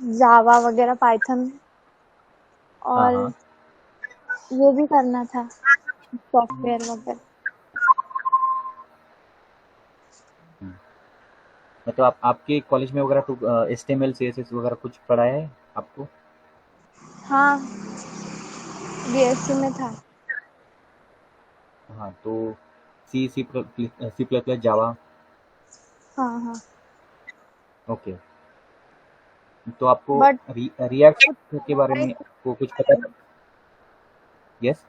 जावा वगैरह, पाइथन, हाँ और हाँ। ये भी करना था, सॉफ्टवेयर वगैरह। हम्म। मतलब आपके कॉलेज में वगैरह तो HTML CSS वगैरह कुछ पढ़ाया है आपको? हाँ, बीएससी में था। हाँ, तो सी प्लस प्लस जावा। हाँ हाँ। ओके। तो आपको बट कुछ रिएक्ट के बारे पढ़ा ही में नहीं, आपको कुछ पता है? यस।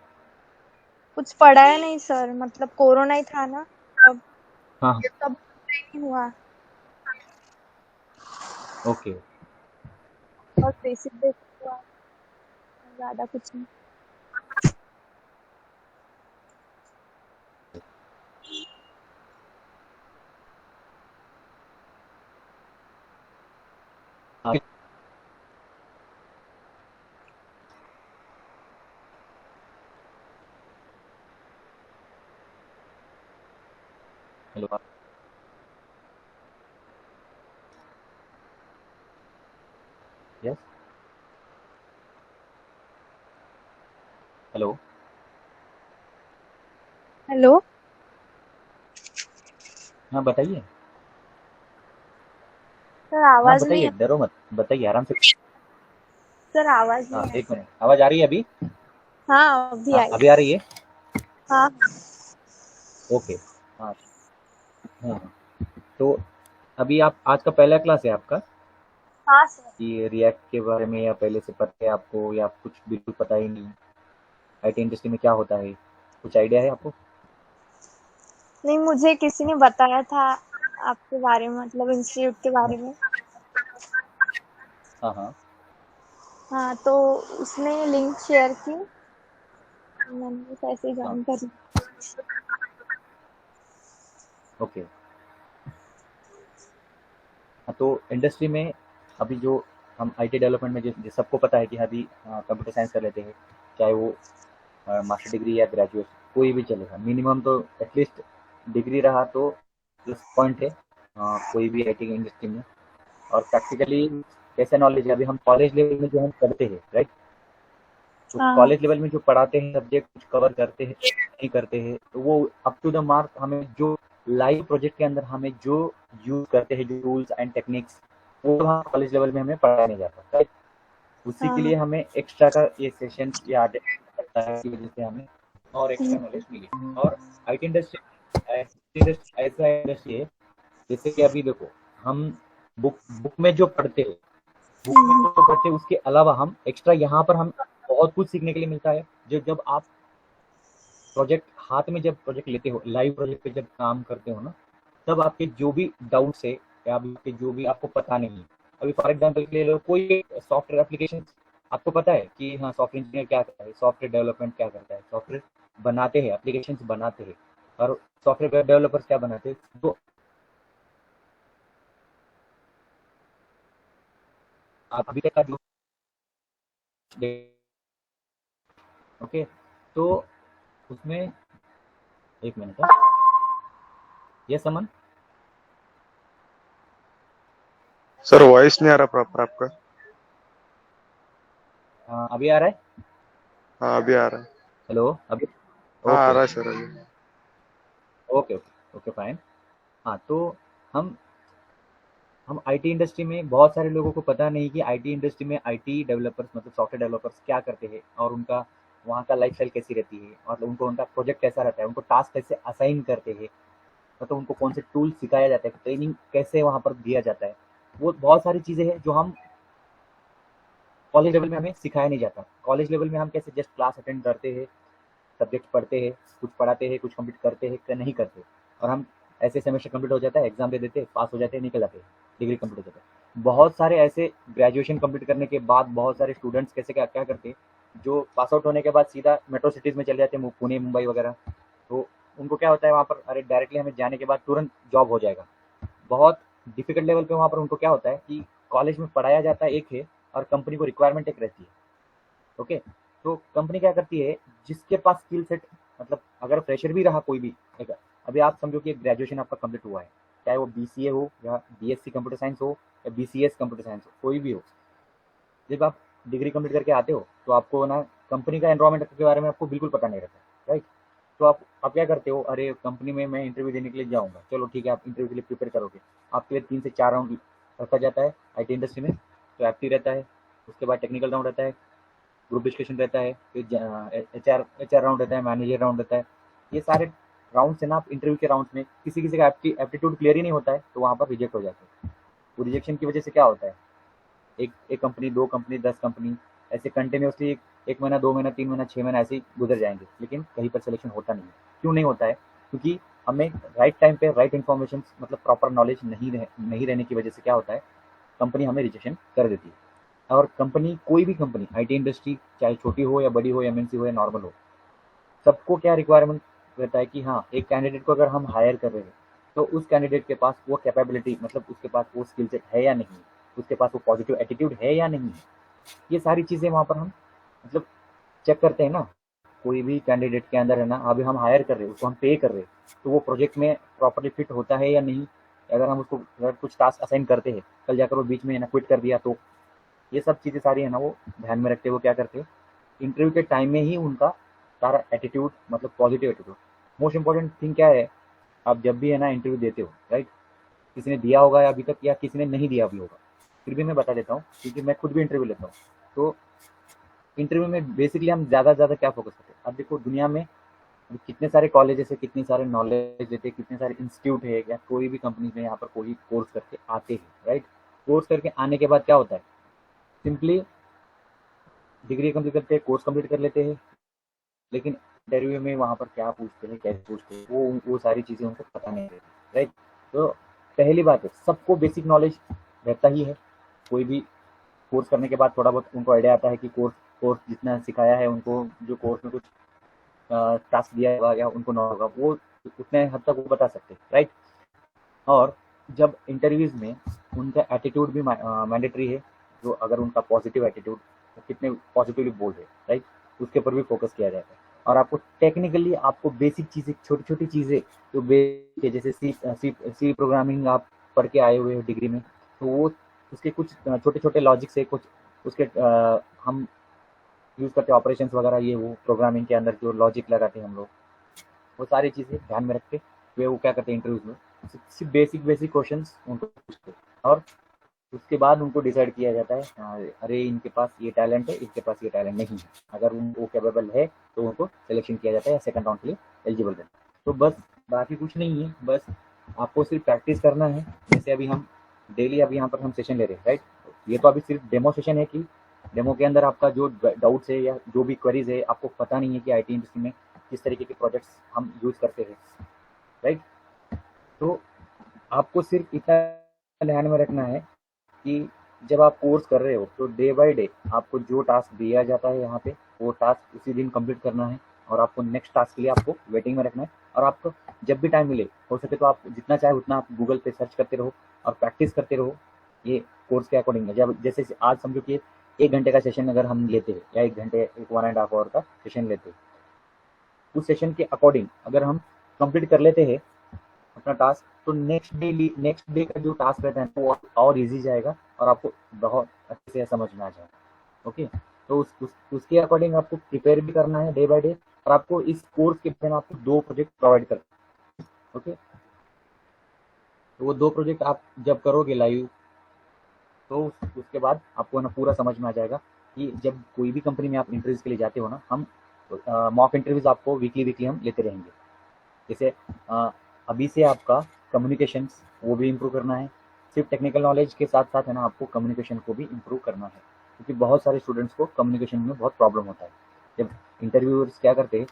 कुछ पढ़ा ही नहीं सर, मतलब कोरोना ही था ना, तब हाँ हाँ। तब नहीं हुआ। ओके। बहुत बेसिक बेसिक हुआ, ज्यादा कुछ नहीं। हाँ, हेलो। यस। हेलो। हेलो। हाँ, बताइए। सर हाँ, आवाज नहीं बताइए, आ डरो मत, बताइए आराम से। सर आवाज हाँ, नहीं आ एक मिनट, आवाज आ रही है अभी? हाँ, अभी हाँ, आई। अभी आ रही है। हाँ ओके। हाँ हाँ हाँ। तो अभी आप, आज का पहला क्लास है आपका हाँ सर। कि रिएक्ट के बारे में, या पहले से पता है आपको, या कुछ बिल्कुल पता ही नहीं? IT इंडस्ट्री में क्या होता है, कुछ आइडिया है आपको? नहीं, मुझे किसी ने बताया था आपके बारे में, मतलब इंस्टीट्यूट के बारे में। हाँ हाँ। हाँ, तो उसने लिंक शेयर की, मैंने बस ऐसे ही हाँ। ज्वाइन करी। ओके। हाँ, तो इंडस्ट्री में अभी जो हम IT डेवलपमेंट में, जो सबको पता है कि अभी कंप्यूटर साइंस कर लेते हैं, चाहे वो मास्टर डिग्री या ग्रेजुएट, कोई भी चलेगा, मिनिमम तो एटलीस्ट डिग्री रहा तो प्लस पॉइंट है कोई भी IT इंडस्ट्री में। और प्रैक्टिकली कैसे नॉलेज है, अभी हम कॉलेज लेवल में जो हम करते हैं, राइट? तो हाँ कॉलेज लेवल में जो पढ़ाते हैं सब्जेक्ट, कुछ कवर करते हैं नहीं करते हैं, तो वो अप टू द मार्क, हमें जो लाइव प्रोजेक्ट के अंदर हमें जो यूज करते हैं, जो टूल्स एंड टेक्निक्स, वो वहाँ कॉलेज लेवल में हमें पढ़ाया नहीं जाता, राइट? उसी के हाँ। लिए हमें एक्स्ट्रा का ये सेशन या पड़ता है, की वजह से हमें और एक्स्ट्रा हम्म, नॉलेज मिली। और IT इंडस्ट्री ऐसा इंडस्ट्री है, जैसे कि अभी देखो, हम बुक बुक में जो पढ़ते हैं, बुक में हम्म, जो पढ़ते हैं उसके अलावा हम एक्स्ट्रा यहाँ पर हम बहुत कुछ सीखने के लिए मिलता है। जो जब आप प्रोजेक्ट हाथ में, जब प्रोजेक्ट लेते हो, लाइव प्रोजेक्ट पे जब काम करते हो ना, तब आपके जो भी डाउट्स है, या आपके जो भी आपको पता नहीं है, अभी फॉर एग्जांपल के लिए लो, कोई सॉफ्टवेयर एप्लीकेशन आपको पता है कि हाँ, सॉफ्टवेयर इंजीनियर क्या करता है, सॉफ्टवेयर डेवलपमेंट क्या करता है, सॉफ्टवेयर बनाते हैं, एप्लीकेशन बनाते हैं, और सॉफ्टवेयर डेवलपर्स क्या बनाते हैं, तो आप अभी तक का जो, ओके, तो उसमें, एक मिनट है, ये समन। सर वॉइस नहीं आ रहा प्रॉपर आपका। अभी आ रहा है? हाँ अभी आ रहा है। हेलो, अभी? हाँ आ ओके रहा है ओके सर अभी। Okay okay okay, fine. हाँ, तो हम हम IT इंडस्ट्री में, बहुत सारे लोगों को पता नहीं कि IT इंडस्ट्री में IT डेवलपर्स, मतलब सॉफ्टवेयर डेवलपर्स क्या करते हैं, और उनका वहाँ का लाइफ स्टाइल कैसी रहती है, मतलब उनको उनका प्रोजेक्ट कैसा रहता है, उनको टास्क कैसे असाइन करते हैं, मतलब उनको कौन से टूल सिखाया जाता है, ट्रेनिंग कैसे वहाँ पर दिया जाता है। वो बहुत सारी चीज़ें हैं जो हम कॉलेज लेवल में हमें सिखाया नहीं जाता। कॉलेज लेवल में हम कैसे जस्ट क्लास अटेंड करते हैं, सब्जेक्ट पढ़ते हैं, कुछ पढ़ाते हैं, कुछ कंप्लीट करते हैं, नहीं करते, और हम ऐसे सेमेस्टर कंप्लीट हो जाता है, एग्जाम दे देते हैं, पास हो जाते हैं, निकल जाते हैं, डिग्री कंप्लीट हो जाता है। बहुत सारे ऐसे ग्रेजुएशन कंप्लीट करने के बाद बहुत सारे स्टूडेंट्स कैसे क्या क्या करते हैं, जो पास आउट होने के बाद सीधा मेट्रो सिटीज़ में चले जाते हैं, पुणे मुंबई वगैरह। तो उनको क्या होता है वहाँ पर, अरे डायरेक्टली हमें जाने के बाद तुरंत जॉब हो जाएगा। बहुत डिफिकल्ट लेवल पे वहाँ पर उनको क्या होता है कि कॉलेज में पढ़ाया जाता है एक है, और कंपनी को रिक्वायरमेंट एक रहती है। ओके, तो कंपनी क्या करती है, जिसके पास स्किल सेट, मतलब अगर फ्रेशर भी रहा कोई भी, ठीक है, अभी आप समझो कि ग्रेजुएशन आपका कंप्लीट हुआ है, चाहे वो BCA हो, या BSc कंप्यूटर साइंस हो, या BCS कंप्यूटर साइंस हो, कोई भी हो, जब आप डिग्री कंप्लीट करके आते हो तो आपको ना कंपनी का एनवायरनमेंट के बारे में आपको बिल्कुल पता नहीं रहता, राइट। तो आप क्या करते हो, अरे कंपनी में मैं इंटरव्यू देने के लिए जाऊंगा, चलो ठीक है, आप इंटरव्यू के लिए प्रिपेयर करोगे। आपके लिए 3 से 4 राउंड रखा जाता है आईटी इंडस्ट्री में। तो एप्टी रहता है, उसके बाद टेक्निकल राउंड रहता है, ग्रुप डिस्कशन रहता है, फिर एच आर राउंड रहता है, मैनेजर राउंड रहता है। ये सारे राउंड से ना, आप इंटरव्यू के राउंड में किसी किसी का एप्टीट्यूड क्लियर ही नहीं होता है तो वहाँ पर रिजेक्ट हो जाते हैं। वो रिजेक्शन की वजह से क्या होता है, एक एक कंपनी, 2 कंपनी, 10 कंपनी, ऐसे कंटिन्यूसली एक महीना, 2 महीना, 3 महीना, 6 महीना ऐसे ही गुजर जाएंगे, लेकिन कहीं पर सिलेक्शन होता नहीं है। क्यों नहीं होता है? क्योंकि हमें राइट टाइम पे राइट इन्फॉर्मेशन, मतलब प्रॉपर नॉलेज नहीं रहने की वजह से क्या होता है, कंपनी हमें रिजेक्शन कर देती है। और कंपनी, कोई भी कंपनी, आईटी इंडस्ट्री चाहे छोटी हो या बड़ी हो, एमएनसी हो या नॉर्मल हो, सबको क्या रिक्वायरमेंट रहता है कि हाँ, एक कैंडिडेट को अगर हम हायर कर रहे हैं तो उस कैंडिडेट के पास वो कैपेबिलिटी, मतलब उसके पास वो स्किल सेट है या नहीं, उसके पास वो पॉजिटिव एटीट्यूड है या नहीं है। ये सारी चीज़ें वहाँ पर हम मतलब चेक करते हैं ना। कोई भी कैंडिडेट के अंदर है ना, अभी हम हायर कर रहे हैं, उसको हम पे कर रहे हैं, तो वो प्रोजेक्ट में प्रॉपरली फिट होता है या नहीं। अगर हम उसको अगर कुछ टास्क असाइन करते हैं, कल जाकर वो बीच में है ना क्विट कर दिया, तो ये सब चीज़ें सारी है ना, वो ध्यान में रखते हुए क्या करते हैं, इंटरव्यू के टाइम में ही उनका सारा एटीट्यूड, मतलब positive attitude. Most important thing क्या है, आप जब भी है ना इंटरव्यू देते हो, राइट, किसी ने दिया होगा या अभी तक, या किसी ने नहीं दिया भी होगा, फिर भी मैं बता देता हूँ क्योंकि मैं खुद भी इंटरव्यू लेता हूँ। तो इंटरव्यू में बेसिकली हम ज़्यादा से ज़्यादा क्या फोकस करते हैं, अब देखो दुनिया में कितने सारे कॉलेजेस है, कितने सारे नॉलेज देते हैं, कितने सारे इंस्टीट्यूट है, या कोई भी कंपनी में यहाँ पर कोई कोर्स करके आते हैं, राइट। कोर्स करके आने के बाद क्या होता है, सिंपली डिग्री कंप्लीट करते हैं, कोर्स कंप्लीट कर लेते हैं, लेकिन इंटरव्यू में वहाँ पर क्या पूछते हैं, कैसे पूछते हैं, वो सारी चीज़ें उनको पता नहीं रहती, राइट। तो पहली बात है, सबको बेसिक नॉलेज रहता ही है। कोई भी कोर्स करने के बाद थोड़ा बहुत उनको आइडिया आता है कि कोर्स कोर्स जितना सिखाया है उनको, जो कोर्स में कुछ टास्क दिया होगा या उनको ना होगा, वो उतने हद तक वो बता सकते हैं, राइट। और जब इंटरव्यूज में उनका एटीट्यूड भी मैंडेटरी है, जो अगर उनका पॉजिटिव एटीट्यूड, कितने पॉजिटिवली बोल रहे, राइट, उसके ऊपर भी फोकस किया जाता है। और आपको टेक्निकली, आपको बेसिक चीज़ें, छोटी छोटी चीज़ें जो बेसिक है, जैसे सी सी सी प्रोग्रामिंग आप पढ़ के आए हुए हो डिग्री में, तो वो उसके कुछ छोटे छोटे लॉजिक से कुछ उसके हम यूज़ करते हैं ऑपरेशंस वगैरह, ये वो प्रोग्रामिंग के अंदर जो लॉजिक लगाते हैं हम लोग, वो सारी चीज़ें ध्यान में रख के वे वो क्या करते हैं इंटरव्यूज में, सिर्फ बेसिक बेसिक क्वेश्चंस उनको पूछते हैं। और उसके बाद उनको डिसाइड किया जाता है, अरे इनके पास ये टैलेंट है, इनके पास ये टैलेंट नहीं है। अगर वो कैपेबल है तो उनको सिलेक्शन किया जाता है या सेकंड राउंड के लिए एलिजिबल रहता है। तो बस बाकी कुछ नहीं है, बस आपको सिर्फ प्रैक्टिस करना है। जैसे अभी हम डेली अभी यहाँ पर हम सेशन ले रहे हैं, राइट। ये तो अभी सिर्फ डेमो सेशन है कि डेमो के अंदर आपका जो डाउट्स है या जो भी क्वेरीज है, आपको पता नहीं है कि आईटी इंडस्ट्री में किस तरीके के प्रोजेक्ट्स हम यूज़ करते हैं, राइट। तो आपको सिर्फ इतना ध्यान में रखना है कि जब आप कोर्स कर रहे हो तो डे बाय डे आपको जो टास्क दिया जाता है यहाँ पे, वो टास्क उसी दिन कंप्लीट करना है। और आपको नेक्स्ट टास्क के लिए आपको वेटिंग में रखना है। और आपको जब भी टाइम मिले, हो सके तो आप जितना चाहे उतना आप गूगल पे सर्च करते रहो और प्रैक्टिस करते रहो। ये कोर्स के अकॉर्डिंग है। जब जैसे आज समझो कि 1 घंटे का सेशन अगर हम लेते हैं, या 1 घंटे, एक 1.5 आवर का सेशन लेते हैं, उस सेशन के अकॉर्डिंग अगर हम कंप्लीट कर लेते हैं अपना टास्क, तो नेक्स्ट डे का जो टास्क रहता है वो और इजी जाएगा और आपको बहुत अच्छे से समझ में आ जाएगा। ओके, तो उसके अकॉर्डिंग आपको प्रिपेयर भी करना है डे बाय डे। और आपको इस कोर्स के बाद आपको 2 प्रोजेक्ट प्रोवाइड कर, ओके। तो वो 2 प्रोजेक्ट आप जब करोगे लाइव, तो उसके बाद आपको ना पूरा समझ में आ जाएगा कि जब कोई भी कंपनी में आप इंटरव्यूज के लिए जाते हो ना, हम मॉक इंटरव्यूज आपको वीकली वीकली हम लेते रहेंगे। जैसे अभी से आपका कम्युनिकेशंस वो भी इम्प्रूव करना है। सिर्फ टेक्निकल नॉलेज के साथ साथ है ना, आपको कम्युनिकेशन को भी इम्प्रूव करना है, क्योंकि बहुत सारे स्टूडेंट्स को कम्युनिकेशन में बहुत प्रॉब्लम होता है। जब इंटरव्यूअर्स क्या करते हैं,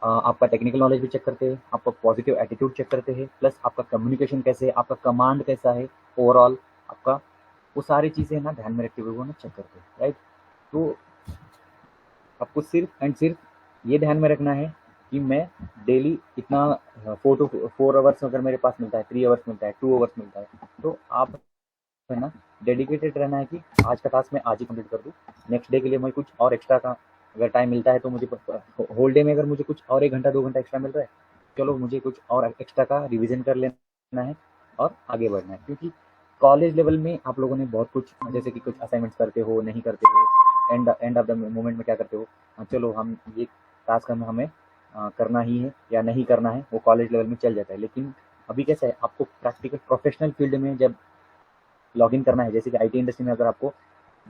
आपका टेक्निकल नॉलेज भी चेक करते हैं, आपका पॉजिटिव एटीट्यूड चेक करते हैं, प्लस आपका कम्युनिकेशन कैसे है, आपका कमांड कैसा है, ओवरऑल आपका, वो सारी चीज़ें ना ध्यान में रखते हुए वो ना चेक करते हैं, राइट। तो आपको सिर्फ एंड सिर्फ ये ध्यान में रखना है कि मैं डेली इतना 4 to 4 आवर्स अगर मेरे पास मिलता है, 3 आवर्स मिलता है, 2 आवर्स मिलता है, तो आप है ना डेडिकेटेड रहना है कि आज का टास्क मैं आज ही कंप्लीट कर दूँ। नेक्स्ट डे के लिए मैं कुछ और एक्स्ट्रा का अगर टाइम मिलता है तो मुझे होल डे में अगर मुझे कुछ और 1 घंटा 2 घंटा एक्स्ट्रा मिल रहा है, चलो मुझे कुछ और एक्स्ट्रा का रिविजन कर लेना है और आगे बढ़ना है। क्योंकि कॉलेज लेवल में आप लोगों ने बहुत कुछ, जैसे कि कुछ असाइनमेंट्स करते हो, नहीं करते हो, एंड ऑफ द मोमेंट में क्या करते हो, चलो हम ये टास्क हमें करना ही है या नहीं करना है, वो कॉलेज लेवल में चल जाता है। लेकिन अभी कैसा है, आपको प्रैक्टिकल प्रोफेशनल फील्ड में जब लॉगिन करना है, जैसे कि आईटी इंडस्ट्री में अगर आपको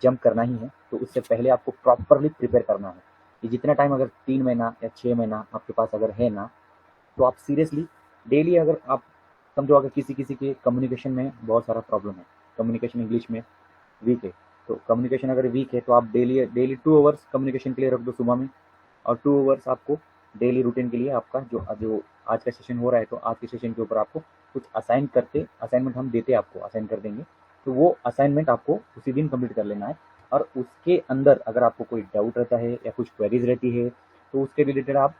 जंप करना ही है, तो उससे पहले आपको प्रॉपरली प्रिपेयर करना है। ये जितना टाइम, अगर 3 महीना या 6 महीना आपके पास अगर है ना, तो आप सीरियसली डेली, अगर आप समझो अगर किसी किसी के कम्युनिकेशन में बहुत सारा प्रॉब्लम है, कम्युनिकेशन इंग्लिश में वीक है, तो कम्युनिकेशन अगर वीक है तो आप डेली डेली 2 आवर्स कम्युनिकेशन के लिए रख दो सुबह में, और 2 आवर्स आपको डेली रूटीन के लिए आपका जो जो आज का सेशन हो रहा है, तो आज के सेशन के ऊपर आपको कुछ असाइनमेंट हम देते आपको असाइन कर देंगे, तो वो असाइनमेंट आपको उसी दिन कंप्लीट कर लेना है। और उसके अंदर अगर आपको कोई डाउट रहता है या कुछ क्वेरीज रहती है, तो उसके रिलेटेड आप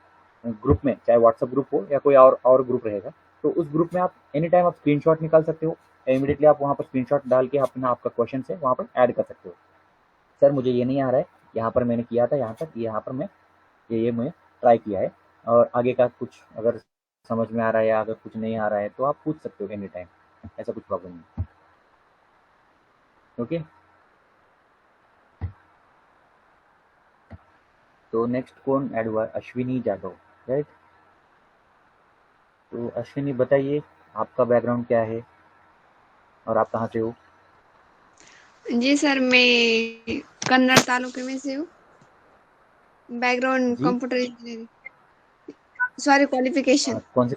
ग्रुप में, चाहे व्हाट्सएप ग्रुप हो या कोई और ग्रुप रहेगा, तो उस ग्रुप में आप एनी टाइम आप स्क्रीनशॉट निकाल सकते हो, इमीडिएटली आप वहाँ पर स्क्रीनशॉट डाल के अपना आपका क्वेश्चन है वहाँ पर ऐड कर सकते हो। सर मुझे ये नहीं आ रहा है, यहाँ पर मैंने किया था, यहाँ तक, यहाँ पर मैं ये मैं ट्राई किया है, और आगे का कुछ अगर समझ में आ रहा है या अगर कुछ नहीं आ रहा है तो आप पूछ सकते हो एनी टाइम, ऐसा कुछ प्रॉब्लम नहीं। ओके, तो नेक्स्ट कौन ऐड हुआ? अश्विनी जादव, राइट। तो अश्विनी बताइए आपका बैकग्राउंड क्या है और आप कहाँ से हो? जी सर, मैं कन्नड़ तालुके में से हूँ। बैकग्राउंड जी, कंप्यूटर इंजीनियरिंग, सॉरी क्वालिफिकेशन कौन से,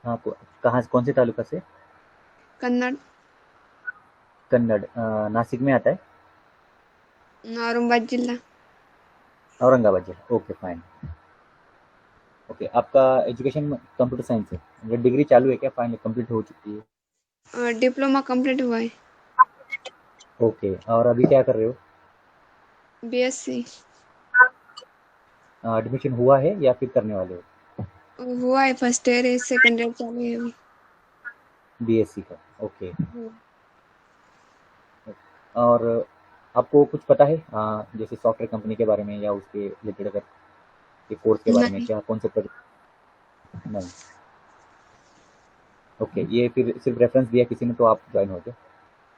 हाँ कहाँ, कौन से तालुका से? कन्नड़, कन्नड़, नासिक में आता है? औरंगाबाद जिला। औरंगाबाद जिला, ओके फाइन। ओके, आपका एजुकेशन कंप्यूटर साइंस है, मतलब डिग्री चालू है क्या, फाइनल कंप्लीट हो चुकी है? डिप्लोमा कंप्लीट हुआ है, ओके, और अभी क्या कर रहे हो? बीएससी एडमिशन हुआ है या फिर करने वाले हो? हुआ है, फर्स्ट ईयर है, सेकंड ईयर चालू है अभी। बीएससी का, ओके। और आपको कुछ पता है जैसे सॉफ्टवेयर कंपनी के बारे में या उसके रिलेटेड, अगर ये कोर्स के बारे में, नहीं, क्या कौन से प्रोजेक्ट? नहीं, ओके, ये फिर सिर्फ रेफरेंस दिया किसी ने तो आप ज्वाइन हो गए?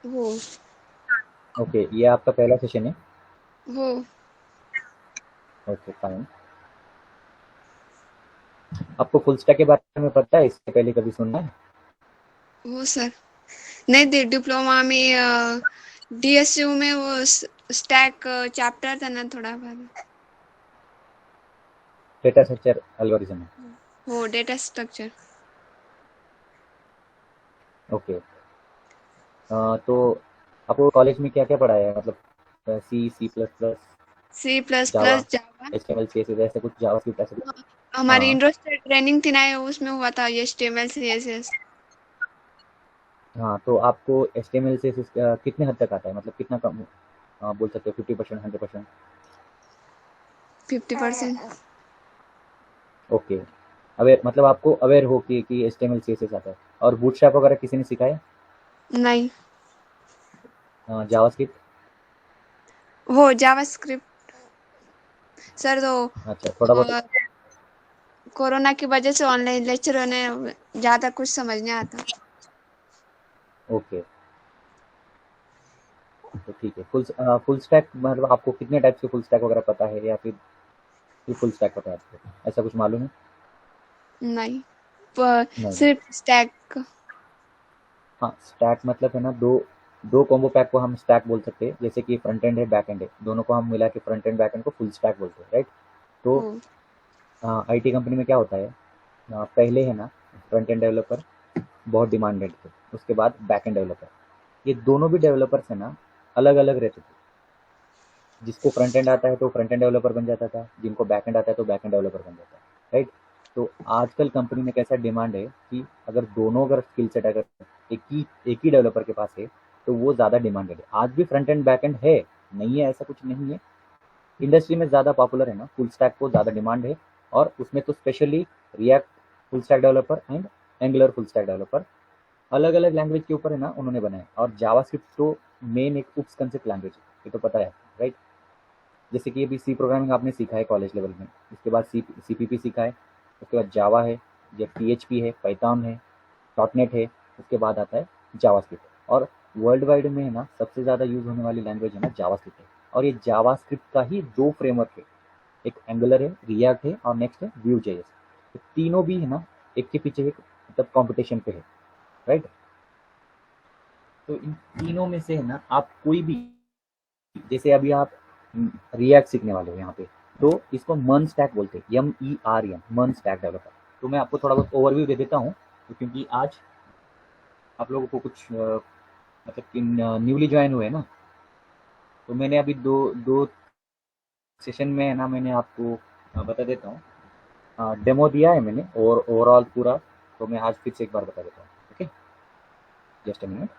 हो ओके, ये आपका पहला सेशन है? हो ओके फाइन। आपको फुल स्टैक के बारे में पता है, इससे पहले कभी सुना है? हो सर, नहीं दे डिप्लोमा में डीएसयू में वो स्टैक चैप्टर था ना, थोड़ा बहुत डेटा स्ट्रक्चर एल्गोरिथम है, हो डेटा स्ट्रक्चर। ओके। तो आपको कॉलेज में क्या क्या पढ़ाया है, मतलब C, C plus plus, C plus Java, plus Java, HTML, CSS, ऐसे कुछ, जावास्क्रिप्ट ऐसे कुछ? हमारी हाँ इंडस्ट्रियल ट्रेनिंग थी ना, उसमें हुआ था HTML CSS। हाँ, तो आपको एचटीएमएल सीएसएस कितने हद तक आता है, मतलब कितना कम, बोल सकते हो 50%, 100%? 50%। ओके, अवेयर, मतलब आपको अवेयर हो कि एचटीएमएल सीएसएस आता है। और बूटस्ट्रैप वगैरह किसी ने सिखाया? नहीं, जावास्क्रिप्ट? वो जावास्क्रिप्ट सर तो अच्छा, थोड़ा बहुत। अ, कोरोना की वजह से ऑनलाइन लेक्चर होने, ज्यादा कुछ समझ नहीं आता। ओके, तो ठीक है। फुल स्टैक मतलब आपको कितने टाइप्स के फुल स्टैक वगैरह पता है, या फिर फुल स्टैक पता है आपको, ऐसा कुछ मालूम है? नहीं, नहीं, सिर्फ स्टैक। हाँ स्टैक मतलब है ना, दो दो कॉम्बो पैक को हम स्टैक बोल सकते हैं, जैसे कि फ्रंट एंड है, बैक एंड है, दोनों को हम मिला के फ्रंट एंड बैक एंड को फुल स्टैक बोलते हैं, राइट। तो हो आईटी कंपनी में क्या होता है, पहले है ना, फ्रंट एंड डेवलपर बहुत डिमांडेड थे, उसके बाद बैक एंड डेवलपर, ये दोनों भी डेवलपर्स है ना अलग अलग रहते थे। जिसको फ्रंट एंड आता है तो फ्रंट एंड डेवलपर बन जाता था, जिनको बैक एंड आता है तो बैक एंड डेवलपर बन जाता है, राइट। तो आजकल कंपनी में कैसा डिमांड है कि अगर दोनों अगर स्किल सेट अगर एक ही डेवलपर के पास है, तो वो ज़्यादा डिमांडेड है। आज भी फ्रंट एंड बैक एंड है, नहीं है ऐसा कुछ नहीं है, इंडस्ट्री में ज़्यादा पॉपुलर है ना, फुल स्टैक को ज़्यादा डिमांड है। और उसमें तो specially react full stack developer and angular full stack developer, अलग अलग लैंग्वेज के ऊपर है ना उन्होंने बनाया। और जावास्क्रिप्ट तो मेन एक उप्स कंसेप्ट लैंग्वेज है, ये तो पता है, राइट। जैसे कि अभी सी प्रोग्रामिंग आपने सीखा है कॉलेज लेवल में, इसके बाद CPP सीखा है, उसके बाद जावा है, जब PHP है, पाइथन है, डॉटनेट है, उसके बाद आता है जावास्क्रिप्ट। और वर्ल्ड वाइड में है ना सबसे ज़्यादा यूज़ होने वाली लैंग्वेज है ना जावास्क्रिप्ट है। और ये जावास्क्रिप्ट का ही 2 फ्रेमवर्क है, एक एंगुलर है, रिएक्ट है और नेक्स्ट है व्यू.js। तो तीनों भी है ना एक के पीछे एक मतलब कॉम्पिटिशन पे है, राइट। तो इन तीनों में से है ना आप कोई भी, जैसे अभी आप रिएक्ट सीखने वाले हो यहाँ पे, तो इसको मन स्टैक बोलते हैं, MERN, मन स्टैक डेवलपर। तो मैं आपको थोड़ा बहुत ओवरव्यू दे देता हूँ, तो क्योंकि आज आप लोगों को कुछ मतलब न्यूली ज्वाइन हुए ना, तो मैंने अभी दो सेशन में है ना मैंने आपको बता देता हूँ, डेमो दिया है मैंने और ओवरऑल पूरा, तो मैं आज फिर से एक बार बता देता हूँ। Okay, just a minute.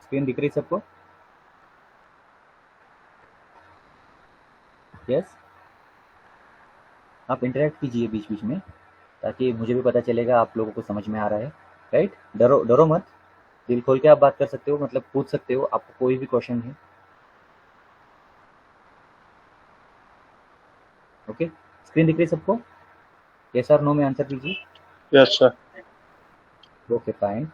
Screen दिख रही सबको? यस, आप इंटरेक्ट कीजिए बीच बीच में, ताकि मुझे भी पता चलेगा आप लोगों को समझ में आ रहा है, राइट। डरो डरो मत, दिल खोल के आप बात कर सकते हो, मतलब पूछ सकते हो, आपको कोई भी क्वेश्चन है। ओके, स्क्रीन दिख रही सबको? यस और नो में आंसर कीजिए। Yes sir. Okay fine.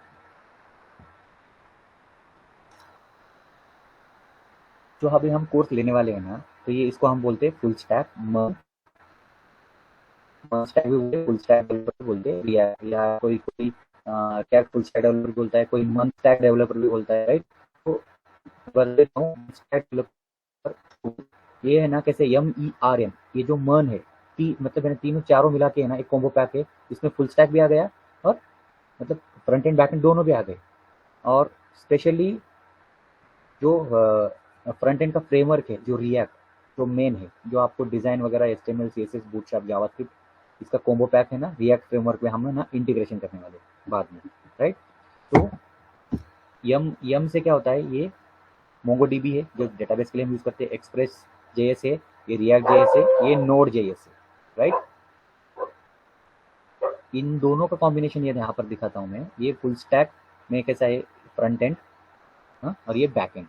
जो अभी हम कोर्स लेने वाले हैं ना, तो ये इसको हम बोलते हैं फुल स्टैक, स्टैक भी बोलते हैं, फुल स्टैक डेवलपर बोलते हैं, या कोई कोई क्या फुल स्टैक डेवलपर बोलता है, कोई मन स्टैक डेवलपर भी बोलता है, राइट। तो बता देता हूँ स्टैक डेवलपर ये है ना कैसे, MERN, ये जो मन है, मतलब है तीनों चारों मिला के है ना एक कॉम्बो पैक है। इसमें फुल स्टैक भी आ गया और मतलब फ्रंट एंड बैक एंड दोनों भी आ गए। और स्पेशली जो फ्रंट एंड का फ्रेमवर्क है, जो रिएक्ट, जो मेन है, जो आपको डिज़ाइन वगैरह HTML CSS बूटस्ट्रैप जावास्क्रिप्ट, इसका कॉम्बो पैक है ना रिएक्ट फ्रेमवर्क में हम ना इंटीग्रेशन करने वाले बाद में, राइट। तो यम से क्या होता है, ये MongoDB है जो डेटाबेस के लिए हम यूज़ करते हैं, Express.js है, ये React.js है, ये Node.js है, राइट। इन दोनों का कॉम्बिनेशन ये यहाँ पर दिखाता हूँ मैं। ये फुल स्टैक में कैसा है, फ्रंट एंड और ये बैक एंड।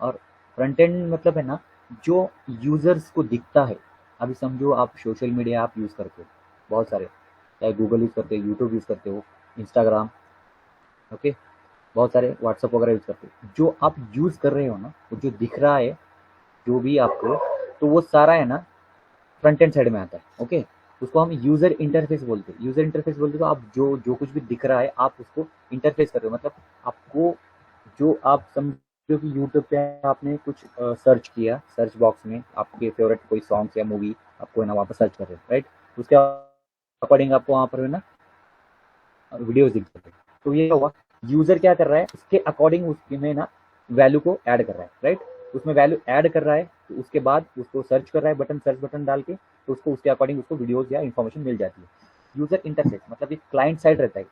और फ्रंट एंड मतलब है ना जो यूजर्स को दिखता है। अभी समझो आप सोशल मीडिया आप यूज़ करते हो बहुत सारे, चाहे गूगल यूज़ करते हो, यूट्यूब यूज़ करते हो, इंस्टाग्राम, ओके, बहुत सारे व्हाट्सअप वगैरह यूज़ करते हो। जो आप यूज़ कर रहे हो ना, वो जो दिख रहा है जो भी आपको, तो वो सारा है ना फ्रंट एंड साइड में आता है, ओके। उसको हम यूजर इंटरफेस बोलते हैं। यूजर इंटरफेस बोलते हैं तो आप जो जो कुछ भी दिख रहा है आप उसको इंटरफेस कर रहे हो, मतलब आपको जो आप समझो कि यूट्यूब पे आपने कुछ सर्च किया, सर्च बॉक्स में आपके फेवरेट कोई सॉन्ग्स या मूवी आपको है ना वहाँ पर सर्च कर रहे हो, राइट। उसके अकॉर्डिंग आपको वहाँ पर है ना वीडियोज दिख सकते हैं। तो ये हुआ, यूजर क्या कर रहा है, उसके अकॉर्डिंग उसमें ना वैल्यू को ऐड कर रहा है, राइट। उसमें वैल्यू ऐड कर रहा है, तो उसके बाद उसको सर्च कर रहा है, सर्च बटन डाल के, तो उसको उसके अकॉर्डिंग उसको वीडियोज या इन्फॉर्मेशन मिल जाती है। यूजर इंटरफेस मतलब एक क्लाइंट साइड रहता है,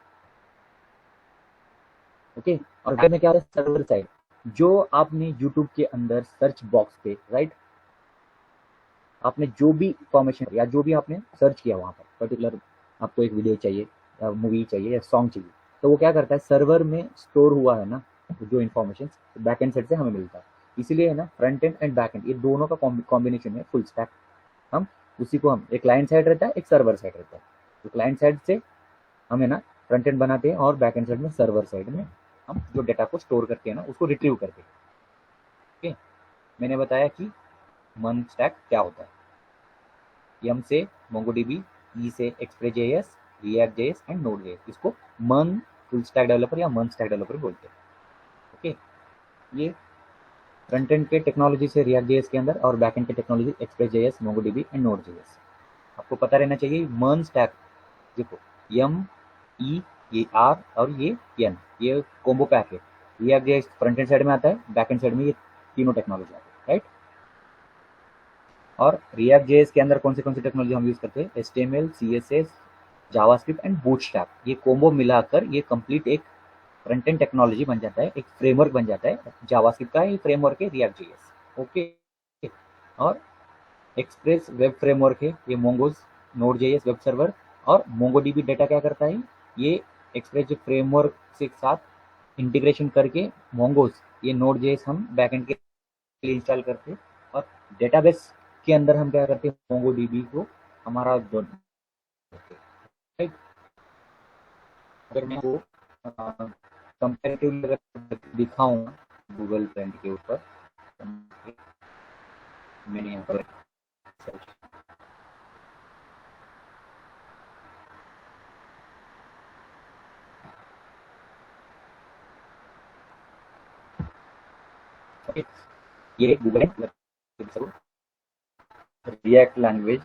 ओके। और में क्या होता है, सर्वर साइड, जो आपने यूट्यूब के अंदर सर्च बॉक्स पे, राइट, आपने जो भी इंफॉर्मेशन या जो भी आपने सर्च किया वहाँ पर, पर्टिकुलर आपको एक वीडियो चाहिए या मूवी चाहिए या सॉन्ग चाहिए, तो वो क्या करता है, सर्वर में स्टोर हुआ है ना जो इन्फॉर्मेशन, बैक एंड साइड से हमें मिलता है। इसीलिए है ना front end and back and ये दोनों का कॉम्बिनेशन है फुल स्टैक। हम उसी को हम एक क्लाइंट साइड रहता है, एक सर्वर साइड रहता है। तो क्लाइंट साइड से हम है ना फ्रंट एंड बनाते हैं और बैक एंड साइड में सर्वर साइड में हम जो डेटा को स्टोर करके है ना उसको रिट्रीव करते हैं, ओके। मैंने बताया कि मन स्टैक क्या होता है। यम से MongoDB, ई से Express.js, React.js एंड Node.js, इसको मन फुल स्टैक डेवलपर या मन स्टैक डेवलपर बोलते हैं, ओके। ये फ्रंट एंड के टेक्नोलॉजी से React.js के अंदर और बैक एंड के technology Express.js, MongoDB and Node.js। आपको पता रहना चाहिए मन स्टैक, देखो ME, ये R और ये N, ये कॉम्बो पैक है। React.js फ्रंट एंड साइड में आता है, बैक एंड साइड में ये तीनों टेक्नोलॉजी आती है, राइट। और React.js के अंदर कौन सी टेक्नोलॉजी हम यूज़ करते हैं, HTML, CSS, JavaScript and bootstrap, ये कॉम्बो मिलाकर ये कंप्लीट एक फ्रंट एंड टेक्नोलॉजी बन जाता है, एक फ्रेमवर्क बन जाता है। जावास्क्रिप्ट का ये फ्रेमवर्क है रिएक्ट जेएस, ओके। और एक्सप्रेस वेब फ्रेमवर्क है ये mongoose node JS web server. और मोंगोडीबी डेटा क्या करता है, ये एक्सप्रेस फ्रेमवर्क के साथ इंटीग्रेशन करके मोंगोज ये नोड जेएस हम बैकएंड के लिए इंस्टॉल करते हैं। और डेटाबेस के अंदर हम क्या करते हैं, मोंगोडीबी को हमारा राइट। अगर मैं वो कंपेरेटिव दिखाऊंगा गूगल ट्रेंड के ऊपर, मैंने यहाँ पर ये गूगल रिएक्ट लैंग्वेज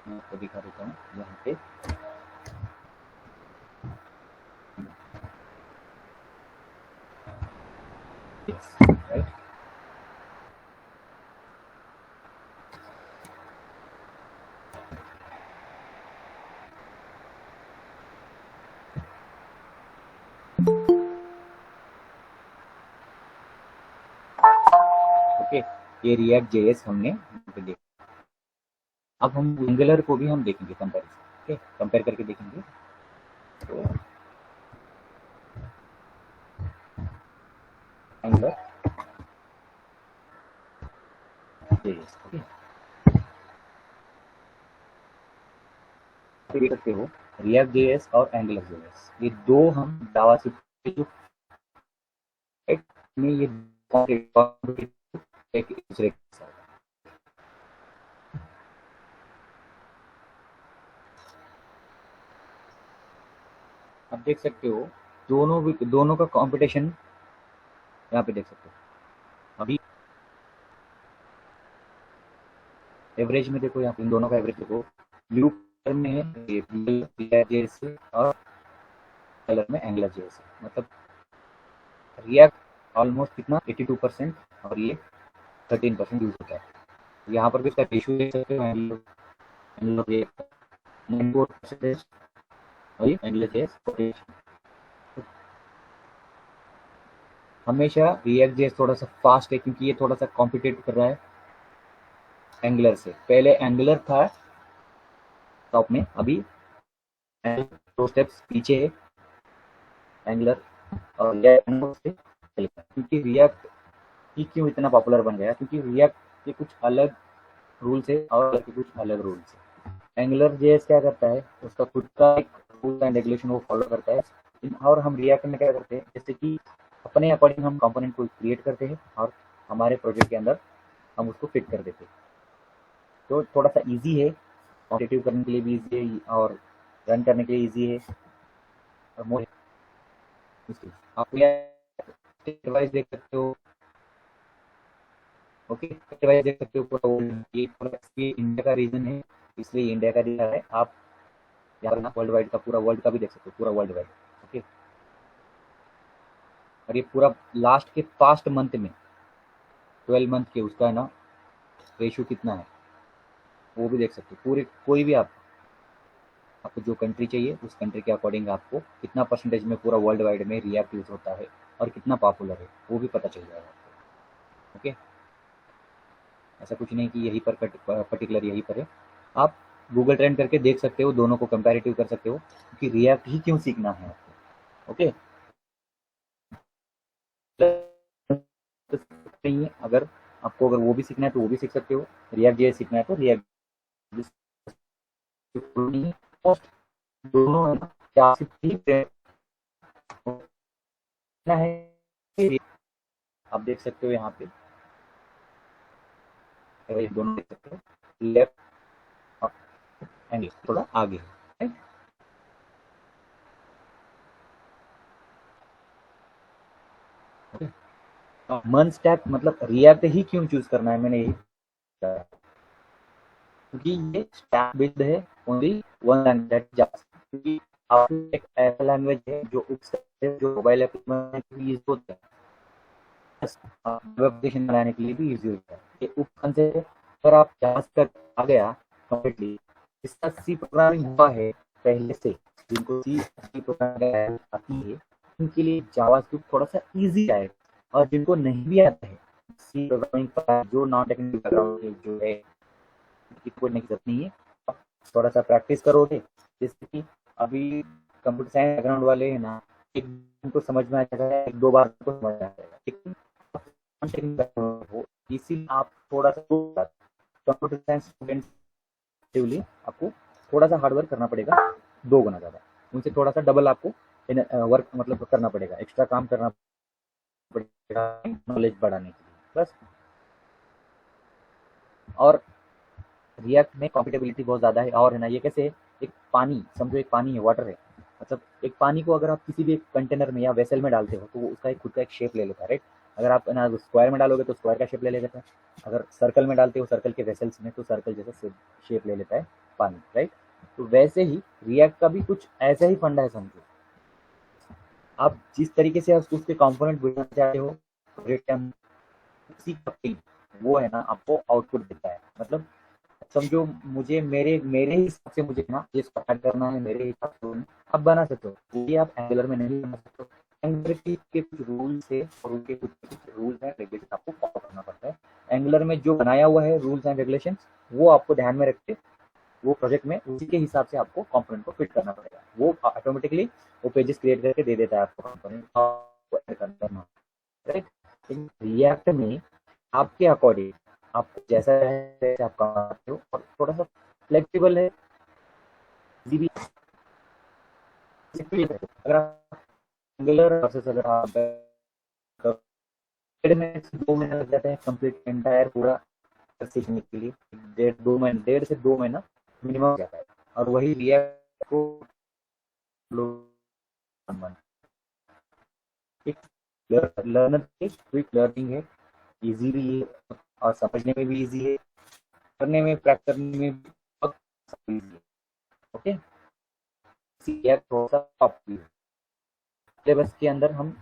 मैं आपको दिखा देता हूँ यहाँ पे। राइट, ओके, ये रिएक्ट जेएस हमने देखा। अब हम एंगुलर को भी हम देखेंगे कंपैरिजन, ओके, कंपेयर करके देखेंगे। तो एंगुलर जेएस, ओके, देख सकते हो रिएक्ट जेएस और एंगुलर जेएस, ये दो हम जावास्क्रिप्ट के जो में ये एक दूसरे के साथ। आप देख सकते हो दोनों का कंपटीशन यहाँ पे देख सकते हो। अभी एवरेज में देखो, यहाँ पे इन दोनों का एवरेज देखो, ब्लू कलर में है ये जेएस और कलर में एंगुलर जेएस, मतलब रिएक्ट ऑलमोस्ट कितना 82% और ये 13% यूज होता है। यहाँ पर भी इसका रेशियो देख सकते हो, हमेशा रिएक्ट जेएस थोड़ा सा फास्ट है क्योंकि ये थोड़ा सा कॉम्पिटेट कर रहा है एंगुलर से। पहले एंगुलर था टॉप में, अभी दो स्टेप्स पीछे है एंगुलर और क्योंकि रिएक्ट ही क्यों इतना पॉपुलर बन गया, क्योंकि रिएक्ट के कुछ अलग रूल्स है और के कुछ अलग रूल्स है। एंगुलर जेएस क्या करता है, उसका खुद का एक रूल एंड रेगुलेशन वो फॉलो करता है। और हम रिएक्ट में क्या करते हैं, जैसे कि अपने अकॉर्डिंग हम कंपोनेंट को क्रिएट करते हैं और हमारे प्रोजेक्ट के अंदर हम उसको फिट कर देते हैं। तो थोड़ा सा इजी है, कॉम्पिटिटिव करने के लिए भी इजी है और रन करने के लिए इजी है। और मोर आप डिवाइस देख सकते हो, ओके, डिवाइस देख सकते हो पूरा ये पूरा इंडिया का रीजन है, इसलिए इंडिया का दिखा है। आप यहाँ ना वर्ल्ड वाइड का, पूरा वर्ल्ड का भी देख सकते हो, पूरा वर्ल्ड वाइड, ओके। और ये पूरा लास्ट के पास्ट मंथ में 12 मंथ के उसका है ना रेशियो कितना है वो भी देख सकते हो। पूरे कोई भी आपको जो कंट्री चाहिए उस कंट्री के अकॉर्डिंग आपको कितना परसेंटेज में पूरा वर्ल्ड वाइड में रिएक्ट यूज होता है और कितना पॉपुलर है वो भी पता चल जाएगा आपको, ओके। ऐसा कुछ नहीं कि यहीं पर पर्टिकुलर यहीं पर है, आप गूगल ट्रेंड करके देख सकते हो, दोनों को कंपैरेटिव कर सकते हो कि रिएक्ट ही क्यों सीखना है आपको, ओके। अगर आपको अगर वो भी सीखना है तो वो भी सीख सकते हो, रिएक्ट जेएस सीखना है तो रिएक्ट दोनों क्या है। आप देख सकते हो यहाँ पे दोनों देख सकते हो, लेफ्ट एंड थोड़ा आगे, राइट। मन स्टैक मतलब रिएक्ट ही क्यों चूज करना है, मैंने यही क्योंकि ये स्टैक बेस्ड है only one language that JavaScript, क्योंकि आपकी एक ऐसा लैंग्वेज है जो जो मोबाइल एप्लीकेशन के लिए यूज होता है, वेब एप्लीकेशन बनाने के लिए भी यूज होता है। ये उपकरण से अगर आप जावास्क्रिप्ट आ गया कंप्लीटली, इसका सी प्रोग्रामिंग हुआ है पहले से, जिनको सी प्रोग्रामिंग आती है उनके लिए जावास्क्रिप्ट थोड़ा सा इजी है, और जिनको नहीं भी आता है सी प्रोग्रामिंग पर, जो नॉन टेक्निकल बैकग्राउंड जो है, कोई नहीं जरूरत नहीं है, आप थोड़ा सा प्रैक्टिस करोगे। जैसे कि अभी कंप्यूटर साइंस बैकग्राउंड वाले हैं ना, एक उनको समझ में आ जाता है, एक दो बार को समझ में आ जाएगा, लेकिन हो इसीलिए आप थोड़ा सा कंप्यूटर साइंस स्टूडेंट आपको थोड़ा सा हार्डवर्क करना पड़ेगा, 2 गुना ज़्यादा, उनसे थोड़ा सा डबल आपको वर्क मतलब करना पड़ेगा, एक्स्ट्रा काम करना पड़ेगा नॉलेज बढ़ाने के लिए बस। और रिएक्ट में कॉम्पिटेबिलिटी बहुत ज़्यादा है, और है ना, ये कैसे है, एक पानी समझो, एक पानी है, वाटर है, मतलब एक पानी को अगर आप किसी भी एक कंटेनर में या वेसल में डालते हो तो वो उसका एक खुद का एक शेप ले लेता है, राइट। अगर आप ना स्क्वायर में डालोगे तो स्क्वायर का शेप ले लेता है, अगर सर्कल में डालते हो सर्कल के वेसल्स में तो सर्कल जैसा शेप ले लेता है पानी, राइट। तो वैसे ही रिएक्ट का भी कुछ ऐसा ही फंडा है, समझो आप जिस तरीके से उसके कंपोनेंट बनाना चाहते हो उसी का वो है ना आपको आउटपुट देता है। मतलब समझो मुझे मेरे मेरे हिसाब से मुझे ना ये स्टार्ट करना है, मेरे हिसाब से आप बना सकते हो, ये आप एंगुलर में नहीं बना सकते हो। एंगुलर के कुछ रूल्स है और उनके कुछ रूल्स एंड रेगुलेशन आपको फॉलो करना पड़ता है। एंगुलर में जो बनाया हुआ है रूल्स एंड रेगुलेशन, वो आपको ध्यान में रख के वो प्रोजेक्ट में उसी के हिसाब से आपको कंपोनेंट को फिट करना पड़ेगा। वो ऑटोमेटिकली वो पेजेस क्रिएट करके दे देता है आपको कंपोनेंट, राइट। रिएक्ट में आपके अकॉर्डिंग आपको जैसा है आप कर सकते हो, और थोड़ा सा फ्लेक्सिबल है, इजी भी। अगर आप एंगुलर प्रोसेस अगर आप में 2 महीने लग जाते हैं कंप्लीट एंटायर पूरा सीखने के लिए, 1.5 से 2 महीना मिनिमम जाता है, और वही रिएक्ट को लर्नर की क्विक लर्निंग है, इजी भी है और समझने में भी इजी है, करने में प्रैक्टिस करने में बहुत इजी है। ओके, सिलेबस के अंदर हम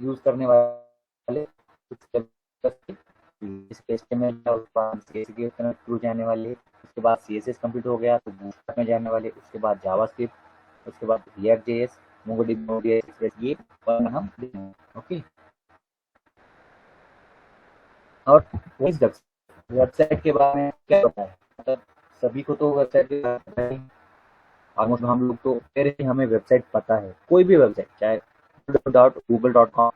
यूज करने वाले थ्रू जाने वाले, उसके बाद CSS कंप्लीट हो गया तो बूटस्ट्रैप में जाने वाले, उसके बाद जावास्क्रिप्ट, उसके बाद रिएक्ट जेएस, मोंगोडीबी ये हम ओके। और वेबसाइट के बारे में क्या पता है, मतलब सभी को तो वेबसाइट के बारे में ऑलमोस्ट हम लोग तो कह रहे हैं हमें वेबसाइट पता है, कोई भी वेबसाइट, चाहे google.com,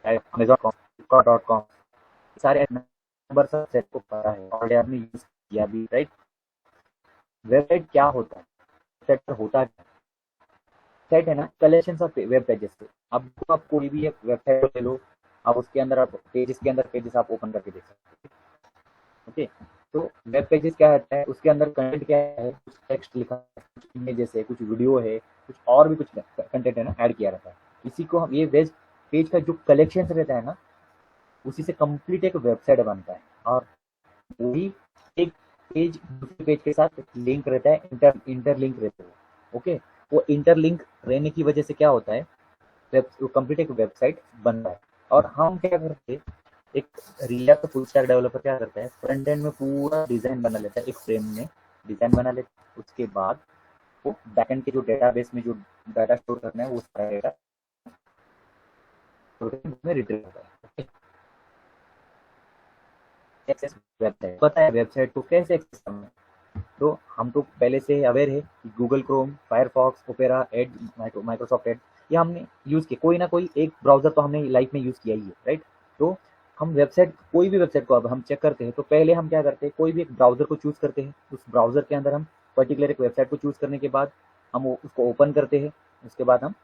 चाहे amazon.com, flipkart.com, सारे नंबर सेट को पता है और आपने यूज किया भी, राइट। वेबसाइट क्या होता है, वेबसाइट होता है, साइट है ना कलेक्शन ऑफ वेब पेजेस से। अब आप कोई भी एक वेबसाइट ले लो, आप उसके अंदर आप पेजेस के अंदर पेजेस आप ओपन करके देख सकते हैं। ओके, तो वेब पेजेस क्या होता है, उसके अंदर कंटेंट क्या है, कुछ टेक्स्ट लिखा है, कुछ इमेजेस है, कुछ वीडियो है, कुछ और भी कुछ कंटेंट है ना ऐड किया रहता है। इसी को हम ये वेब पेज का जो कलेक्शन रहता है ना, उसी से कंप्लीट एक वेबसाइट बनता है, और वही एक पेज दूसरे पेज के साथ लिंक रहता है, इंटरलिंक रहता है। ओके, वो इंटरलिंक रहने की वजह से क्या होता है, कंप्लीट एक वेबसाइट बन रहा है। और हम क्या करते हैं, एक रिएक्ट फुल स्टैक डेवलपर क्या करता है, फ्रंट एंड में पूरा डिजाइन बना लेता है, एक फ्रेम में डिजाइन बना लेता है, उसके बाद वो बैकएंड के जो डेटाबेस में जो डाटा स्टोर करना है वो सारा डेटा में रिट्रीव होता है। वेबसाइट पता है वेबसाइट को कैसे एक्सेस करना है, तो हम तो पहले से अवेयर है कि Google Chrome, Firefox, Opera, Edge, Microsoft Edge, ये हमने यूज़ किया, कोई ना कोई एक ब्राउज़र तो हमने लाइफ में यूज़ किया ही है, राइट। तो हम वेबसाइट, कोई भी वेबसाइट को अब हम चेक करते हैं तो पहले हम क्या करते हैं, कोई भी एक ब्राउज़र को चूज़ करते हैं, उस ब्राउज़र के अंदर हम पर्टिकुलर एक वेबसाइट को चूज़ करने के बाद हम उसको ओपन करते हैं, उसके बाद हम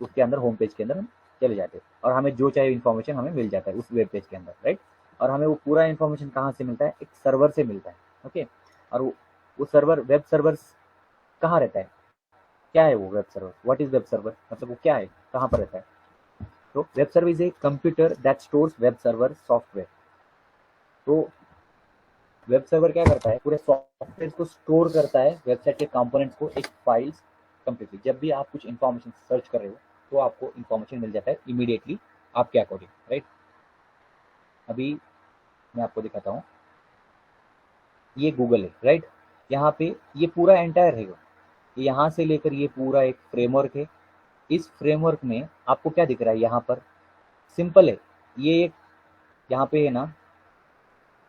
उसके अंदर होम पेज के अंदर हम चले जाते हैं, और हमें जो चाहिए इन्फॉर्मेशन हमें मिल जाता है उस वेब पेज के अंदर, राइट। और हमें वो पूरा इन्फॉर्मेशन कहाँ से मिलता है, एक सर्वर से मिलता है। ओके, और वो सर्वर, वेब सर्वर कहाँ रहता है, क्या है वो web server, what is web server, मतलब वो क्या है, कहाँ पर रहता है। तो web server is a computer that stores web server software. तो वेब सर्वर क्या करता है, पूरे सॉफ्टवेयर को स्टोर करता है, वेबसाइट के कंपोनेंट्स को एक फाइल्स कंप्लीटली। जब भी आप कुछ इन्फॉर्मेशन सर्च कर रहे हो तो आपको इन्फॉर्मेशन मिल जाता है इमीडिएटली आपके अकॉर्डिंग, राइट। अभी मैं आपको दिखाता हूँ, ये गूगल है, राइट। यहाँ पे ये पूरा एंटायर है, यहाँ से लेकर ये पूरा एक फ्रेमवर्क है। इस फ्रेमवर्क में आपको क्या दिख रहा है, यहाँ पर सिंपल है, ये एक यहाँ पे है ना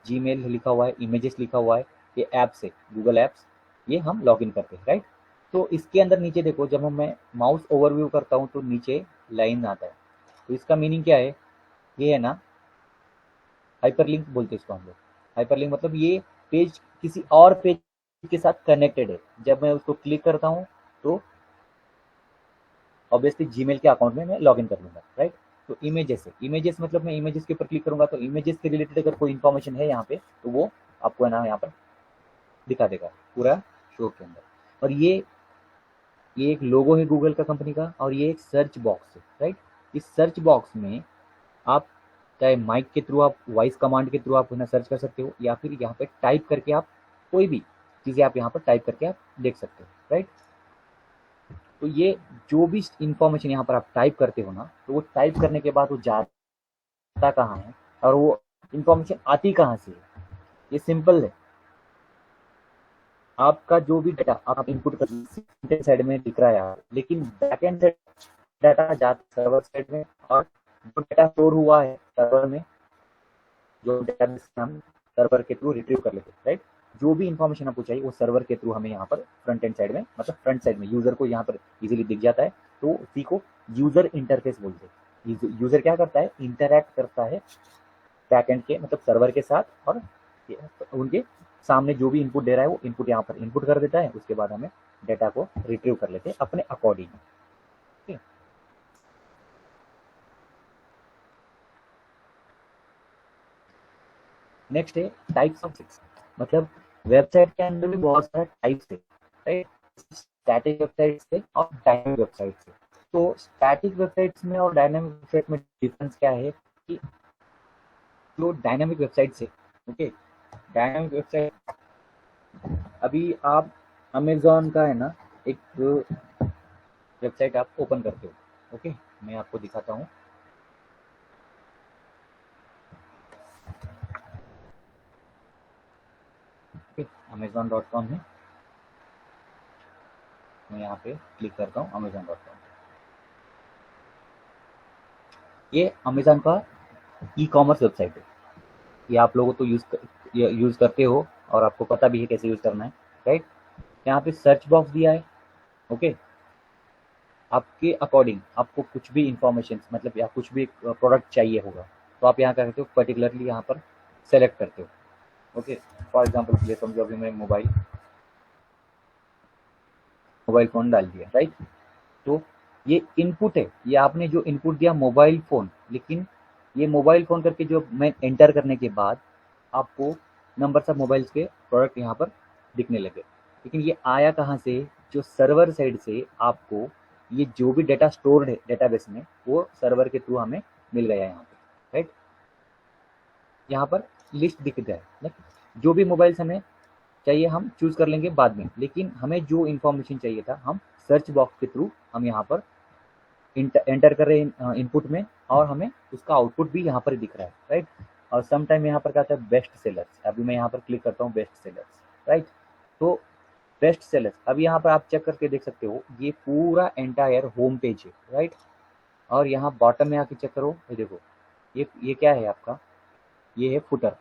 जीमेल लिखा हुआ है, इमेजेस लिखा हुआ है, ये ऐप्स है गूगल ऐप्स, ये हम लॉगिन करते हैं, राइट। तो इसके अंदर नीचे देखो, जब मैं माउस ओवरव्यू करता हूँ तो नीचे लाइन आता है, तो इसका मीनिंग क्या है, ये है ना हाइपरलिंक बोलते हैं इसको हम लोग। हाइपरलिंक मतलब ये पेज किसी और पेज के साथ कनेक्टेड है। जब मैं उसको क्लिक करता हूँ तो ऑब्वियसली जीमेल के अकाउंट में मैं लॉगिन कर लूंगा, राइट। तो इमेजेस है, इमेजेस मतलब मैं इमेजेस के ऊपर क्लिक करूंगा तो इमेजेस के रिलेटेड अगर कोई इन्फॉर्मेशन है यहाँ पे तो वो आपको है ना यहाँ पर दिखा देगा पूरा शो के अंदर। और ये एक लोगो है गूगल का कंपनी का, और ये एक सर्च बॉक्स है, राइट। इस सर्च बॉक्स में आप चाहे माइक के थ्रू, आप वॉइस कमांड के थ्रू आप है ना सर्च कर सकते हो, या फिर यहाँ पे टाइप करके आप कोई भी चीज़ें आप यहाँ पर टाइप करके आप देख सकते हो, राइट। तो ये जो भी इंफॉर्मेशन यहाँ पर आप टाइप करते हो ना, तो वो टाइप करने के बाद वो जाता कहाँ है और वो इंफॉर्मेशन आती कहाँ से है, ये सिंपल है। आपका जो भी डेटा आप इनपुट कर साइड में दिख रहा है यार, लेकिन बैकएंड से डाटा जाता सर्वर साइड में, और जो डेटा स्टोर हुआ है सर्वर में, जो डेटा हम सर्वर के थ्रू रिट्रीव कर लेते हैं, राइट। जो भी इंफॉर्मेशन आपको चाहिए वो सर्वर के थ्रू हमें यहाँ पर फ्रंट एंड साइड में, मतलब फ्रंट साइड में यूजर को यहाँ पर इजीली दिख जाता है। तो उसी को यूजर इंटरफेस बोलते हैं। यूजर क्या करता है, इंटरैक्ट करता है बैकएंड के मतलब सर्वर के साथ, और उनके सामने जो भी इनपुट दे रहा है वो इनपुट यहाँ पर इनपुट कर देता है। उसके बाद हमें डेटा को रिट्रीव कर लेते हैं अपने अकॉर्डिंग। नेक्स्ट है टाइप्स ऑफ सिक्स, मतलब वेबसाइट के अंदर भी बहुत सारे टाइप्स है, राइट। स्टैटिक वेबसाइट से और डायनामिक वेबसाइट से। तो स्टैटिक वेबसाइट्स में और डायनामिक वेबसाइट में डिफरेंस क्या है कि जो डायनामिक वेबसाइट से, ओके, डायनामिक वेबसाइट, अभी आप अमेजोन का है ना एक वेबसाइट आप ओपन करते हो, ओके, मैं आपको दिखाता हूँ। Amazon.com है, मैं यहाँ पे क्लिक करता हूँ Amazon.com। ये अमेजोन का ई कॉमर्स वेबसाइट है, ये आप लोगों तो यूज़ करते हो और आपको पता भी है कैसे यूज़ करना है, राइट। यहाँ पे सर्च बॉक्स दिया है, ओके। आपके अकॉर्डिंग आपको कुछ भी इंफॉर्मेशन मतलब या कुछ भी प्रोडक्ट चाहिए होगा तो आप यहाँ क्या करते हो, पर्टिकुलरली यहाँ पर सेलेक्ट करते हो, ओके। फॉर एग्जाम्पल ये समझो अभी मैं मोबाइल फ़ोन डाल दिया, राइट। तो ये इनपुट है, ये आपने जो इनपुट दिया मोबाइल फ़ोन, लेकिन ये मोबाइल फ़ोन करके जो मैं एंटर करने के बाद आपको नंबर्स ऑफ मोबाइल्स के प्रोडक्ट यहाँ पर दिखने लगे। लेकिन ये आया कहाँ से, जो सर्वर साइड से आपको ये जो भी डेटा स्टोर्ड है डेटाबेस में वो सर्वर के थ्रू हमें मिल गया यहाँ पे, राइट। यहाँ पर लिस्ट दिख गया है, जो भी मोबाइल्स हमें चाहिए हम चूज़ कर लेंगे बाद में, लेकिन हमें जो इन्फॉर्मेशन चाहिए था हम सर्च बॉक्स के थ्रू हम यहाँ पर एंटर कर रहे हैं इनपुट में, और हमें उसका आउटपुट भी यहाँ पर दिख रहा है, राइट। और सम टाइम यहाँ पर क्या आता है, बेस्ट सेलर्स, अभी मैं यहाँ पर क्लिक करता हूँ बेस्ट सेलर्स, राइट। तो बेस्ट सेलर्स, अभी यहाँ पर आप चेक करके देख सकते हो ये पूरा एंटायर होम पेज है, राइट। और यहाँ बॉटम में आके चेक करो, ये देखो ये क्या है आपका, ये है फुटर,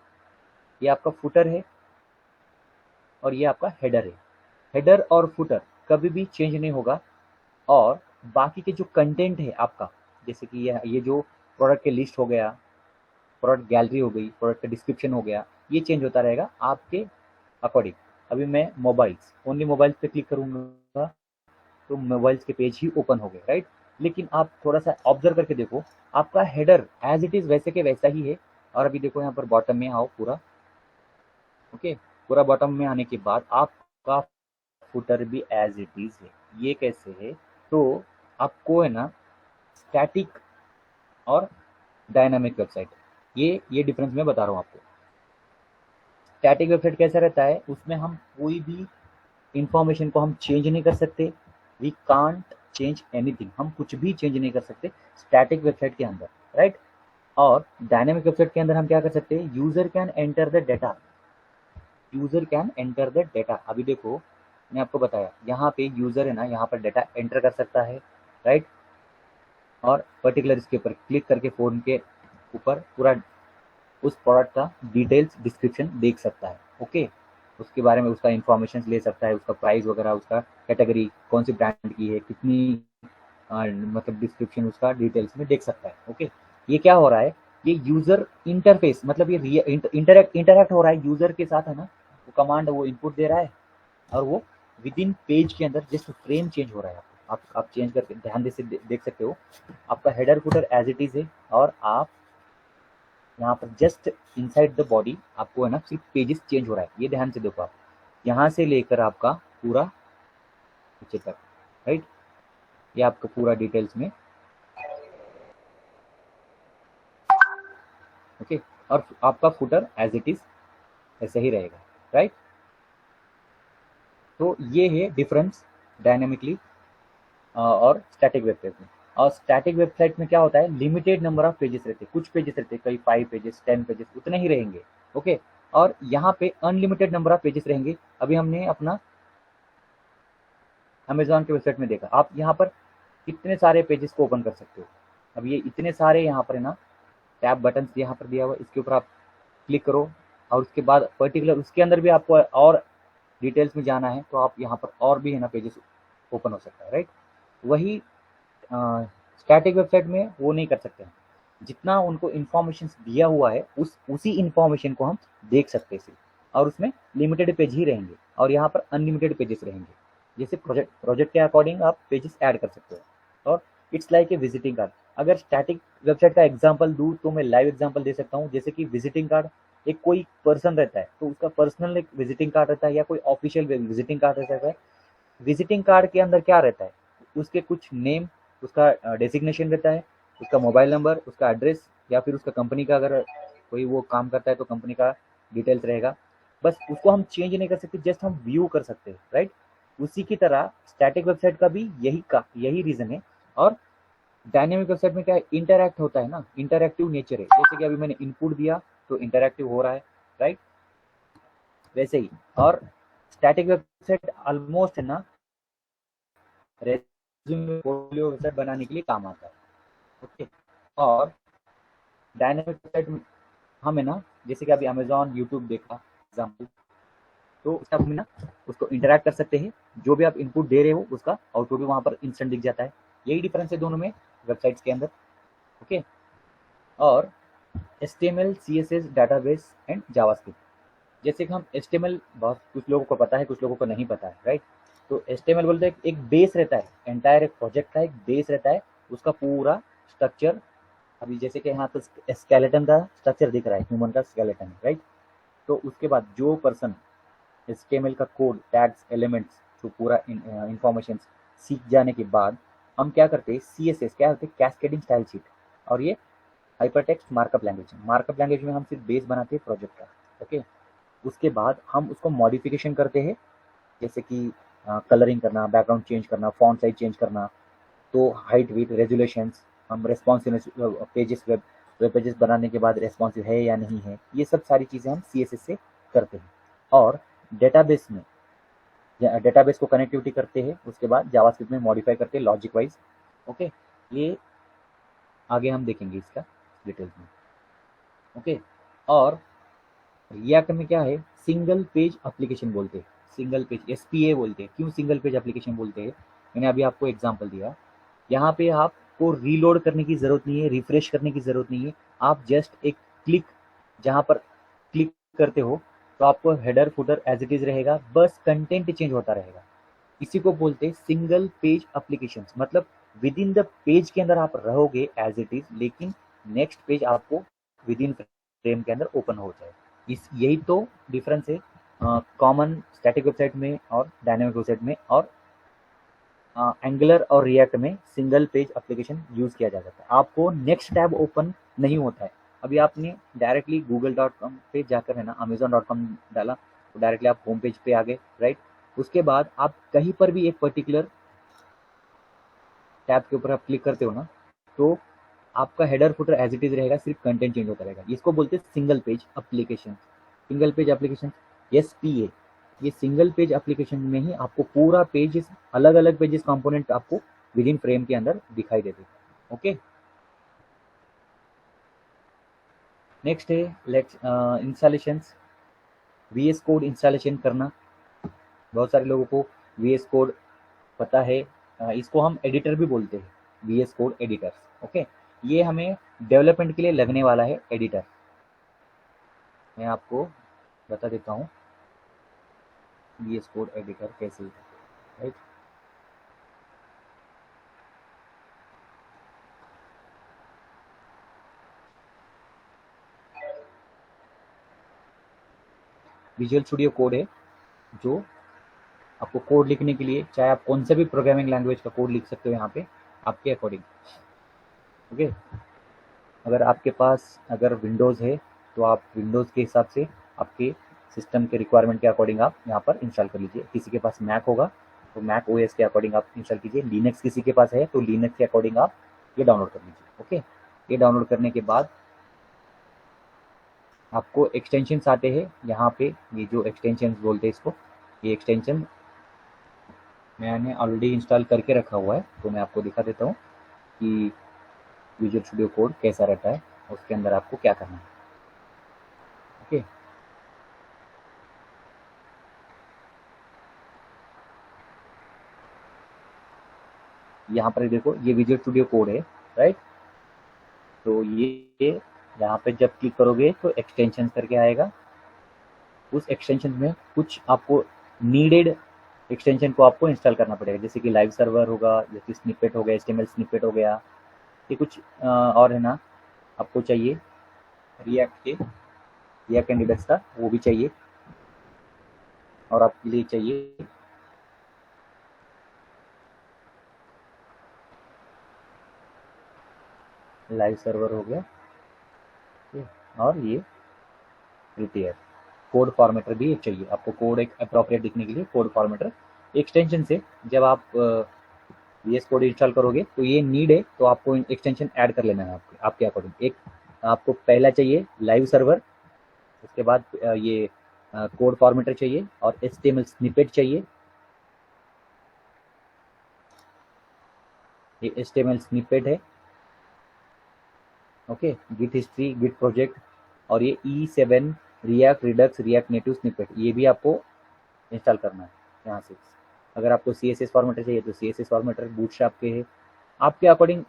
ये आपका फुटर है और ये आपका हेडर है। हेडर और फुटर कभी भी चेंज नहीं होगा, और बाकी के जो कंटेंट है आपका, जैसे कि ये जो प्रोडक्ट के लिस्ट हो गया, प्रोडक्ट गैलरी हो गई, प्रोडक्ट का डिस्क्रिप्शन हो गया, ये चेंज होता रहेगा आपके अकॉर्डिंग। अभी मैं मोबाइल्स, ओनली मोबाइल्स पे क्लिक करूँगा तो मोबाइल्स के पेज ही ओपन हो गए, राइट। लेकिन आप थोड़ा सा ऑब्जर्व करके देखो, आपका हेडर एज इट इज़ वैसे के वैसा ही है। और अभी देखो यहाँ पर बॉटम में आओ पूरा, ओके, पूरा बॉटम में आने के बाद आपका फुटर भी एज इट इज़ है। ये कैसे है, तो आपको है ना स्टैटिक और डायनामिक वेबसाइट, ये डिफरेंस मैं बता रहा हूँ आपको। स्टैटिक वेबसाइट कैसा रहता है, उसमें हम कोई भी इंफॉर्मेशन को हम चेंज नहीं कर सकते, वी कांट चेंज एनीथिंग, हम कुछ भी चेंज नहीं कर सकते स्टैटिक वेबसाइट के अंदर, राइट। और डायनेमिक वेबसाइट के अंदर हम क्या कर सकते हैं, user can enter the data, user can enter the data. अभी देखो मैं आपको बताया, यहाँ पे यूजर है ना, यहाँ पर डेटा एंटर कर सकता है, राइट। और पर्टिकुलर इसके ऊपर क्लिक करके फोन के ऊपर पूरा उस प्रोडक्ट का डिटेल्स डिस्क्रिप्शन देख सकता है, ओके। उसके बारे में उसका इंफॉर्मेशन ले सकता है, उसका प्राइस वगैरह, उसका कैटेगरी कौन सी ब्रांड की है, कितनी मतलब डिस्क्रिप्शन उसका डिटेल्स में देख सकता है, ओके। ये क्या हो रहा है, ये यूजर इंटरफेस, मतलब ये इंटरैक्ट हो रहा है यूजर के साथ, है ना। वो कमांड वो इनपुट दे रहा है और वो विद इन पेज के अंदर जस्ट फ्रेम चेंज हो रहा है। आप चेंज करके ध्यान से देख सकते हो, आपका header footer as it is है, और आप यहाँ पर जस्ट इनसाइड द बॉडी आपको है ना सिर्फ पेजेस चेंज हो रहा है। ये ध्यान से देखो, आप यहाँ से लेकर आपका पूरा नीचे तक, राइट, ये आपका पूरा डिटेल्स में, ओके। और आपका फुटर एज इट इज ऐसे ही रहेगा, राइट। तो ये है डिफरेंस डायनेमिकली और स्टैटिक वेबसाइट में। और स्टैटिक वेबसाइट में क्या होता है, लिमिटेड नंबर ऑफ पेजेस रहते हैं, कुछ पेजेस रहते हैं, कई 5 पेजेस 10 पेजेस उतने ही रहेंगे, ओके। और यहाँ पे अनलिमिटेड नंबर ऑफ पेजेस रहेंगे। अभी हमने अपना अमेजोन के वेबसाइट में देखा, आप यहाँ पर कितने सारे पेजेस को ओपन कर सकते हो। अब ये इतने सारे यहाँ पर है ना टैब बटन यहाँ पर दिया हुआ, इसके ऊपर आप क्लिक करो और उसके बाद पर्टिकुलर उसके अंदर भी आपको और डिटेल्स में जाना है तो आप यहाँ पर और भी है ना पेजेस ओपन हो सकता है, राइट। वही स्टैटिक वेबसाइट में वो नहीं कर सकते हैं, जितना उनको इन्फॉर्मेशन दिया हुआ है उसी इन्फॉर्मेशन को हम देख सकते हैं सिर्फ, और उसमें लिमिटेड पेज ही रहेंगे और यहाँ पर अनलिमिटेड पेजेस रहेंगे। जैसे प्रोजेक्ट के अकॉर्डिंग आप पेजेस ऐड कर सकते हो। और it's like a visiting card. अगर स्टैटिक वेबसाइट का एग्जांपल दूँ तो मैं लाइव एग्जांपल दे सकता हूँ, जैसे कि विजिटिंग कार्ड, एक कोई पर्सन रहता है तो उसका पर्सनल एक विजिटिंग कार्ड रहता है या कोई ऑफिशियल विजिटिंग कार्ड रहता है। विजिटिंग कार्ड के अंदर क्या रहता है, उसके कुछ नेम, उसका डेजिग्नेशन रहता है, उसका मोबाइल नंबर, उसका एड्रेस, या फिर उसका कंपनी का अगर कोई वो काम करता है तो कंपनी का डिटेल्स रहेगा। बस उसको हम चेंज नहीं कर सकते, जस्ट हम व्यू कर सकते हैं, राइट। उसी की तरह स्टैटिक वेबसाइट का भी यही रीजन है। और डायनेमिक वेबसाइट में क्या है, इंटरैक्ट होता है ना, इंटरैक्टिव नेचर है। जैसे कि अभी मैंने इनपुट दिया तो इंटरैक्टिव हो रहा है, राइट, वैसे ही। और स्टैटिक वेबसाइट ऑलमोस्ट है ना रेज्यूमे पोर्टफोलियो वेबसाइट बनाने के लिए काम आता है, ओके। और डायनेमिक वेबसाइट में हम है ना, जैसे कि अभी अमेजॉन यूट्यूब देखा एग्जाम्पल, तो उसका हम ना उसको इंटरैक्ट कर सकते हैं, जो भी आप इनपुट दे रहे हो उसका आउटपुट भी वहाँ पर इंस्टेंट दिख जाता है। यही डिफरेंस है दोनों में वेबसाइट्स के अंदर, ओके। और HTML, CSS, database and JavaScript, जैसे कि हम HTML बहुत कुछ लोगों को पता है, कुछ लोगों को नहीं पता है, राइट। तो HTML बोलते हैं एक बेस रहता है, एंटायर एक प्रोजेक्ट का एक बेस रहता है, उसका पूरा स्ट्रक्चर। अभी जैसे कि यहाँ तो स्केलेटन का स्ट्रक्चर दिख रहा है, ह्यूमन का स्केलेटन, राइट। तो उसके बाद जो पर्सन HTML का कोड, टैग्स, एलिमेंट्स, जो पूरा इंफॉर्मेशन सीख जाने के बाद हम क्या करते हैं, CSS क्या होते हैं, कैस्केडिंग स्टाइल शीट। और ये हाइपरटेक्स्ट मार्कअप लैंग्वेज में हम सिर्फ बेस बनाते हैं प्रोजेक्ट का, ओके। उसके बाद हम उसको मॉडिफिकेशन करते हैं, जैसे कि कलरिंग करना, बैकग्राउंड चेंज करना, फॉन्ट साइज चेंज करना, तो हाइट विड्थ रेजुलेशंस, हम रेस्पॉन्सिवनेस पेजेस वेब पेजेस बनाने के बाद रेस्पॉन्सिव है या नहीं है, ये सब सारी चीज़ें हम CSS से करते हैं। और डेटाबेस में डेटाबेस को कनेक्टिविटी करते हैं, उसके बाद जावास्क्रिप्ट में मॉडिफाई करते हैं लॉजिक वाइज, ओके। ये आगे हम देखेंगे इसका डिटेल्स में, ओके। और रिएक्ट में क्या है, सिंगल पेज एप्लीकेशन बोलते हैं, सिंगल पेज SPA बोलते हैं। क्यों सिंगल पेज एप्लीकेशन बोलते हैं, मैंने अभी आपको एग्जांपल दिया। यहाँ पे आपको रीलोड करने की ज़रूरत नहीं है, रिफ्रेश करने की ज़रूरत नहीं है। आप जस्ट एक क्लिक, जहाँ पर क्लिक करते हो तो आपको header footer as it is रहेगा, बस कंटेंट चेंज होता रहेगा। इसी को बोलते हैं सिंगल पेज एप्लीकेशन। मतलब विद इन द पेज के अंदर आप रहोगे एज इट इज़, लेकिन नेक्स्ट पेज आपको विद इन फ्रेम के अंदर ओपन हो जाए। यही तो डिफरेंस है कॉमन स्टैटिक वेबसाइट में और डायनेमिक वेबसाइट में। और एंगुलर और रिएक्ट में सिंगल पेज एप्लीकेशन यूज किया जा सकता है। आपको नेक्स्ट टैब ओपन नहीं होता है, अभी आपने डायरेक्टली google.com पे जाकर है ना amazon.com डाला तो डायरेक्टली आप होम पेज पे आ गए, राइट। उसके बाद आप कहीं पर भी एक पर्टिकुलर टैब के ऊपर आप क्लिक करते हो ना, तो आपका header footer as it is रहेगा, सिर्फ कंटेंट चेंज होता रहेगा। इसको बोलते हैं single page application. Single page application, SPA। ये सिंगल पेज एप्लीकेशन में ही आपको पूरा पेजेस, अलग अलग पेजेस कंपोनेंट आपको विद इन फ्रेम के अंदर दिखाई देते। ओके, नेक्स्ट है let's installations. VS code installation करना। बहुत सारे लोगों को VS कोड पता है, इसको हम एडिटर भी बोलते हैं, VS कोड एडिटर। ओके, ये हमें डेवलपमेंट के लिए लगने वाला है एडिटर। मैं आपको बता देता हूँ VS कोड एडिटर कैसे, राइट। विजुअल स्टूडियो कोड है, जो आपको कोड लिखने के लिए, चाहे आप कौन से भी प्रोग्रामिंग लैंग्वेज का कोड लिख सकते हो यहाँ पे आपके अकॉर्डिंग। ओके, अगर आपके पास अगर विंडोज़ है तो आप विंडोज़ के हिसाब से आपके सिस्टम के रिक्वायरमेंट के अकॉर्डिंग आप यहाँ पर इंस्टॉल कर लीजिए। किसी के पास मैक होगा तो मैक OS के अकॉर्डिंग आप इंस्टॉल कीजिए। लिनक्स किसी के पास है तो लिनक्स के अकॉर्डिंग आप ये डाउनलोड कर लीजिए। ओके, ये डाउनलोड करने के बाद आपको एक्सटेंशंस आते हैं यहाँ पे। ये जो एक्सटेंशंस बोलते हैं इसको, ये एक्सटेंशन मैंने ऑलरेडी इंस्टॉल करके रखा हुआ है, तो मैं आपको दिखा देता हूँ कि विजुअल स्टूडियो कोड कैसा रहता है, उसके अंदर आपको क्या करना है। ओके, यहाँ पर देखो ये विजुअल स्टूडियो कोड है, राइट। तो ये यहाँ पे जब क्लिक करोगे तो एक्सटेंशन करके आएगा। उस एक्सटेंशन में कुछ आपको नीडेड एक्सटेंशन को आपको इंस्टॉल करना पड़ेगा, जैसे कि लाइव सर्वर होगा, जैसे स्निपेट हो गया, HTML स्निपेट हो गया, ये कुछ और है ना आपको चाहिए। रिएक्ट एंड रिडक्स का वो भी चाहिए, और आपके लिए चाहिए लाइव सर्वर हो गया, और ये प्रिपेयर कोड फॉर्मेटर भी एक चाहिए आपको। कोड एक अप्रोप्रिएट दिखने के लिए कोड फॉर्मेटर एक्सटेंशन से जब आप VS कोड इंस्टॉल करोगे तो ये नीड है, तो आपको एक्सटेंशन ऐड कर लेना है आपके अकॉर्डिंग। एक आपको पहला चाहिए लाइव सर्वर, उसके बाद ये कोड फॉर्मेटर चाहिए, और HTML स्निपेट चाहिए। ये HTML स्निपेट है। Okay, git history, git project, और ये E7 React Redux React Native snippet, ये भी आपको इंस्टॉल करना है यहाँ से। अगर आपको CSS फॉर्मेटर चाहिए तो CSS फॉर्मेटर बूटस्ट्रैप के है, आपके अकॉर्डिंग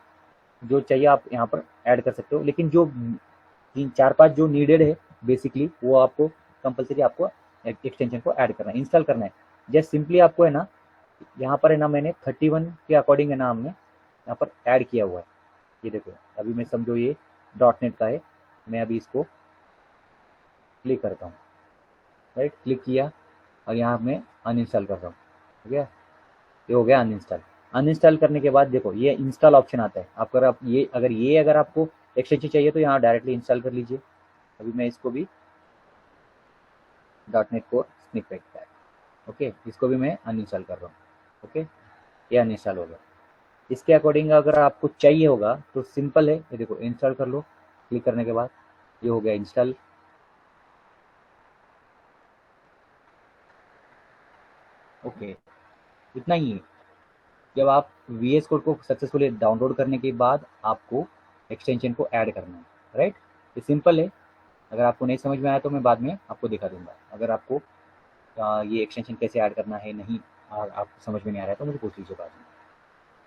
जो चाहिए आप यहाँ पर ऐड कर सकते हो। लेकिन जो 3 4 5 जो नीडेड है बेसिकली, वो आपको कंपलसरी आपको एक्सटेंशन को ऐड करना है, इंस्टॉल करना है। जस्ट सिंपली आपको है ना, यहाँ पर है ना मैंने 31 के अकॉर्डिंग है ना हमने यहाँ पर ऐड किया हुआ है। ये देखो, अभी मैं समझो ये .NET का है, मैं अभी इसको क्लिक करता हूँ, राइट। क्लिक किया और यहाँ मैं अनइंस्टॉल कर रहा हूँ, ठीक है। ये हो गया अनइंस्टॉल। अनइंस्टॉल करने के बाद देखो ये इंस्टॉल ऑप्शन आता है। अगर आपको एक्सटेंशन चाहिए तो यहाँ डायरेक्टली इंस्टॉल कर लीजिए। अभी मैं इसको भी .NET कोर स्निपेट है, ओके, इसको भी मैं अनइंस्टॉल कर रहा हूँ। ओके, ये अनइंस्टॉल हो गया। इसके अकॉर्डिंग अगर आपको चाहिए होगा तो सिंपल है, ये देखो इंस्टॉल कर लो। क्लिक करने के बाद ये हो गया इंस्टॉल। ओके, इतना ही है। जब आप VS कोड को सक्सेसफुली डाउनलोड करने के बाद आपको एक्सटेंशन को ऐड करना है, राइट। ये सिंपल है। अगर आपको नहीं समझ में आया तो मैं बाद में आपको दिखा दूंगा। अगर आपको ये एक्सटेंशन कैसे ऐड करना है नहीं आपको समझ में नहीं आ रहा है तो मुझे पूछ लीजिए बाद में।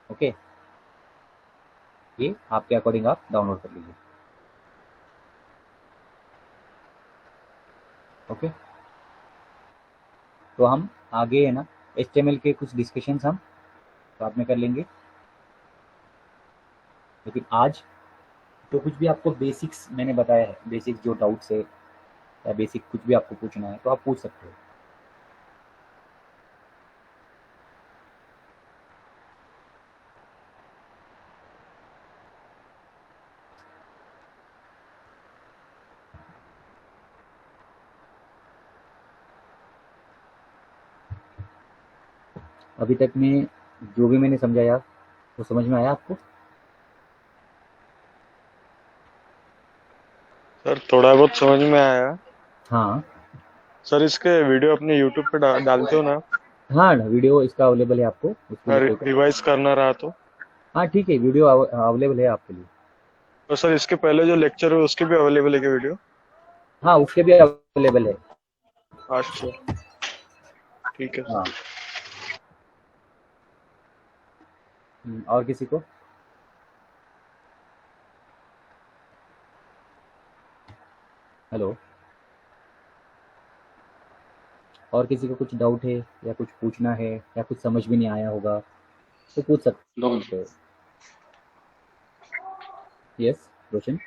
ओके, ये आपके अकॉर्डिंग आप डाउनलोड कर लीजिए। ओके, तो हम आगे है ना HTML के कुछ डिस्कशंस हम बाद में कर लेंगे, लेकिन आज तो कुछ भी आपको बेसिक्स मैंने बताया है, बेसिक्स जो डाउट्स है या बेसिक कुछ भी आपको पूछना है तो आप पूछ सकते हो। अभी तक में जो भी मैंने समझाया वो समझ में आया आपको? सर थोड़ा बहुत समझ में आया। हाँ सर इसके वीडियो अपने यूट्यूब पे डालते हो ना? हाँ, वीडियो इसका अवेलेबल है आपको, उसके लिए कोई रिवाइज करना रहा तो। हाँ ठीक है, वीडियो अवेलेबल है आपके लिए। और सर इसके पहले जो लेक्चर है उसके भी अवेलेबल है क्या वीडियो? हाँ उसके भी अवेलेबल है। अच्छा ठीक है। हाँ और किसी को? हेलो, और किसी को कुछ डाउट है या कुछ पूछना है या कुछ समझ में नहीं आया होगा तो पूछ सकते हो। यस रोशन।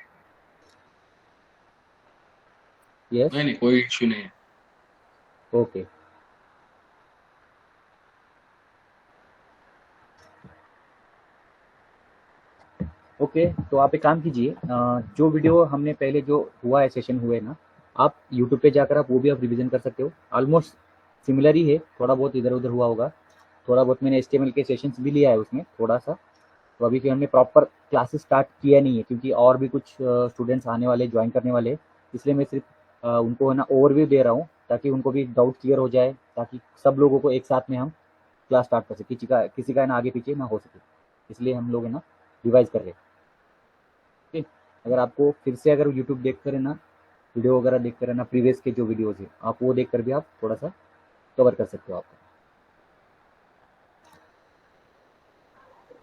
यस नहीं कोई इश्यू नहीं है। ओके। ओके तो आप एक काम कीजिए, जो वीडियो हमने पहले जो हुआ है सेशन हुए ना, आप यूट्यूब पे जाकर आप वो भी आप रिवीजन कर सकते हो। ऑलमोस्ट सिमिलर ही है, थोड़ा बहुत इधर उधर हुआ होगा, थोड़ा बहुत मैंने HTML के सेशंस भी लिया है उसमें थोड़ा सा। तो अभी फिर हमने प्रॉपर क्लासेस स्टार्ट किया नहीं है क्योंकि और भी कुछ स्टूडेंट्स आने वाले ज्वाइन करने वाले, इसलिए मैं सिर्फ उनको है ना ओवरव्यू दे रहा हूँ ताकि उनको भी डाउट क्लियर हो जाए, ताकि सब लोगों को एक साथ में हम क्लास स्टार्ट कर सके, किसी का है ना आगे पीछे ना हो सके, इसलिए हम लोग है ना रिवाइज कर रहे हैं। ठीक, अगर आपको फिर से अगर यूट्यूब देख कर है ना वीडियो वगैरह देख कर है ना प्रीवियस के जो वीडियोज है आप वो देख कर भी आप थोड़ा सा कवर कर सकते हो आप।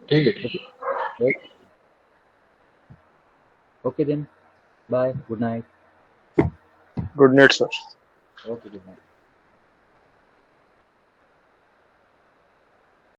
ठीक है। Okay then, bye, good night. Good night sir. Okay good night.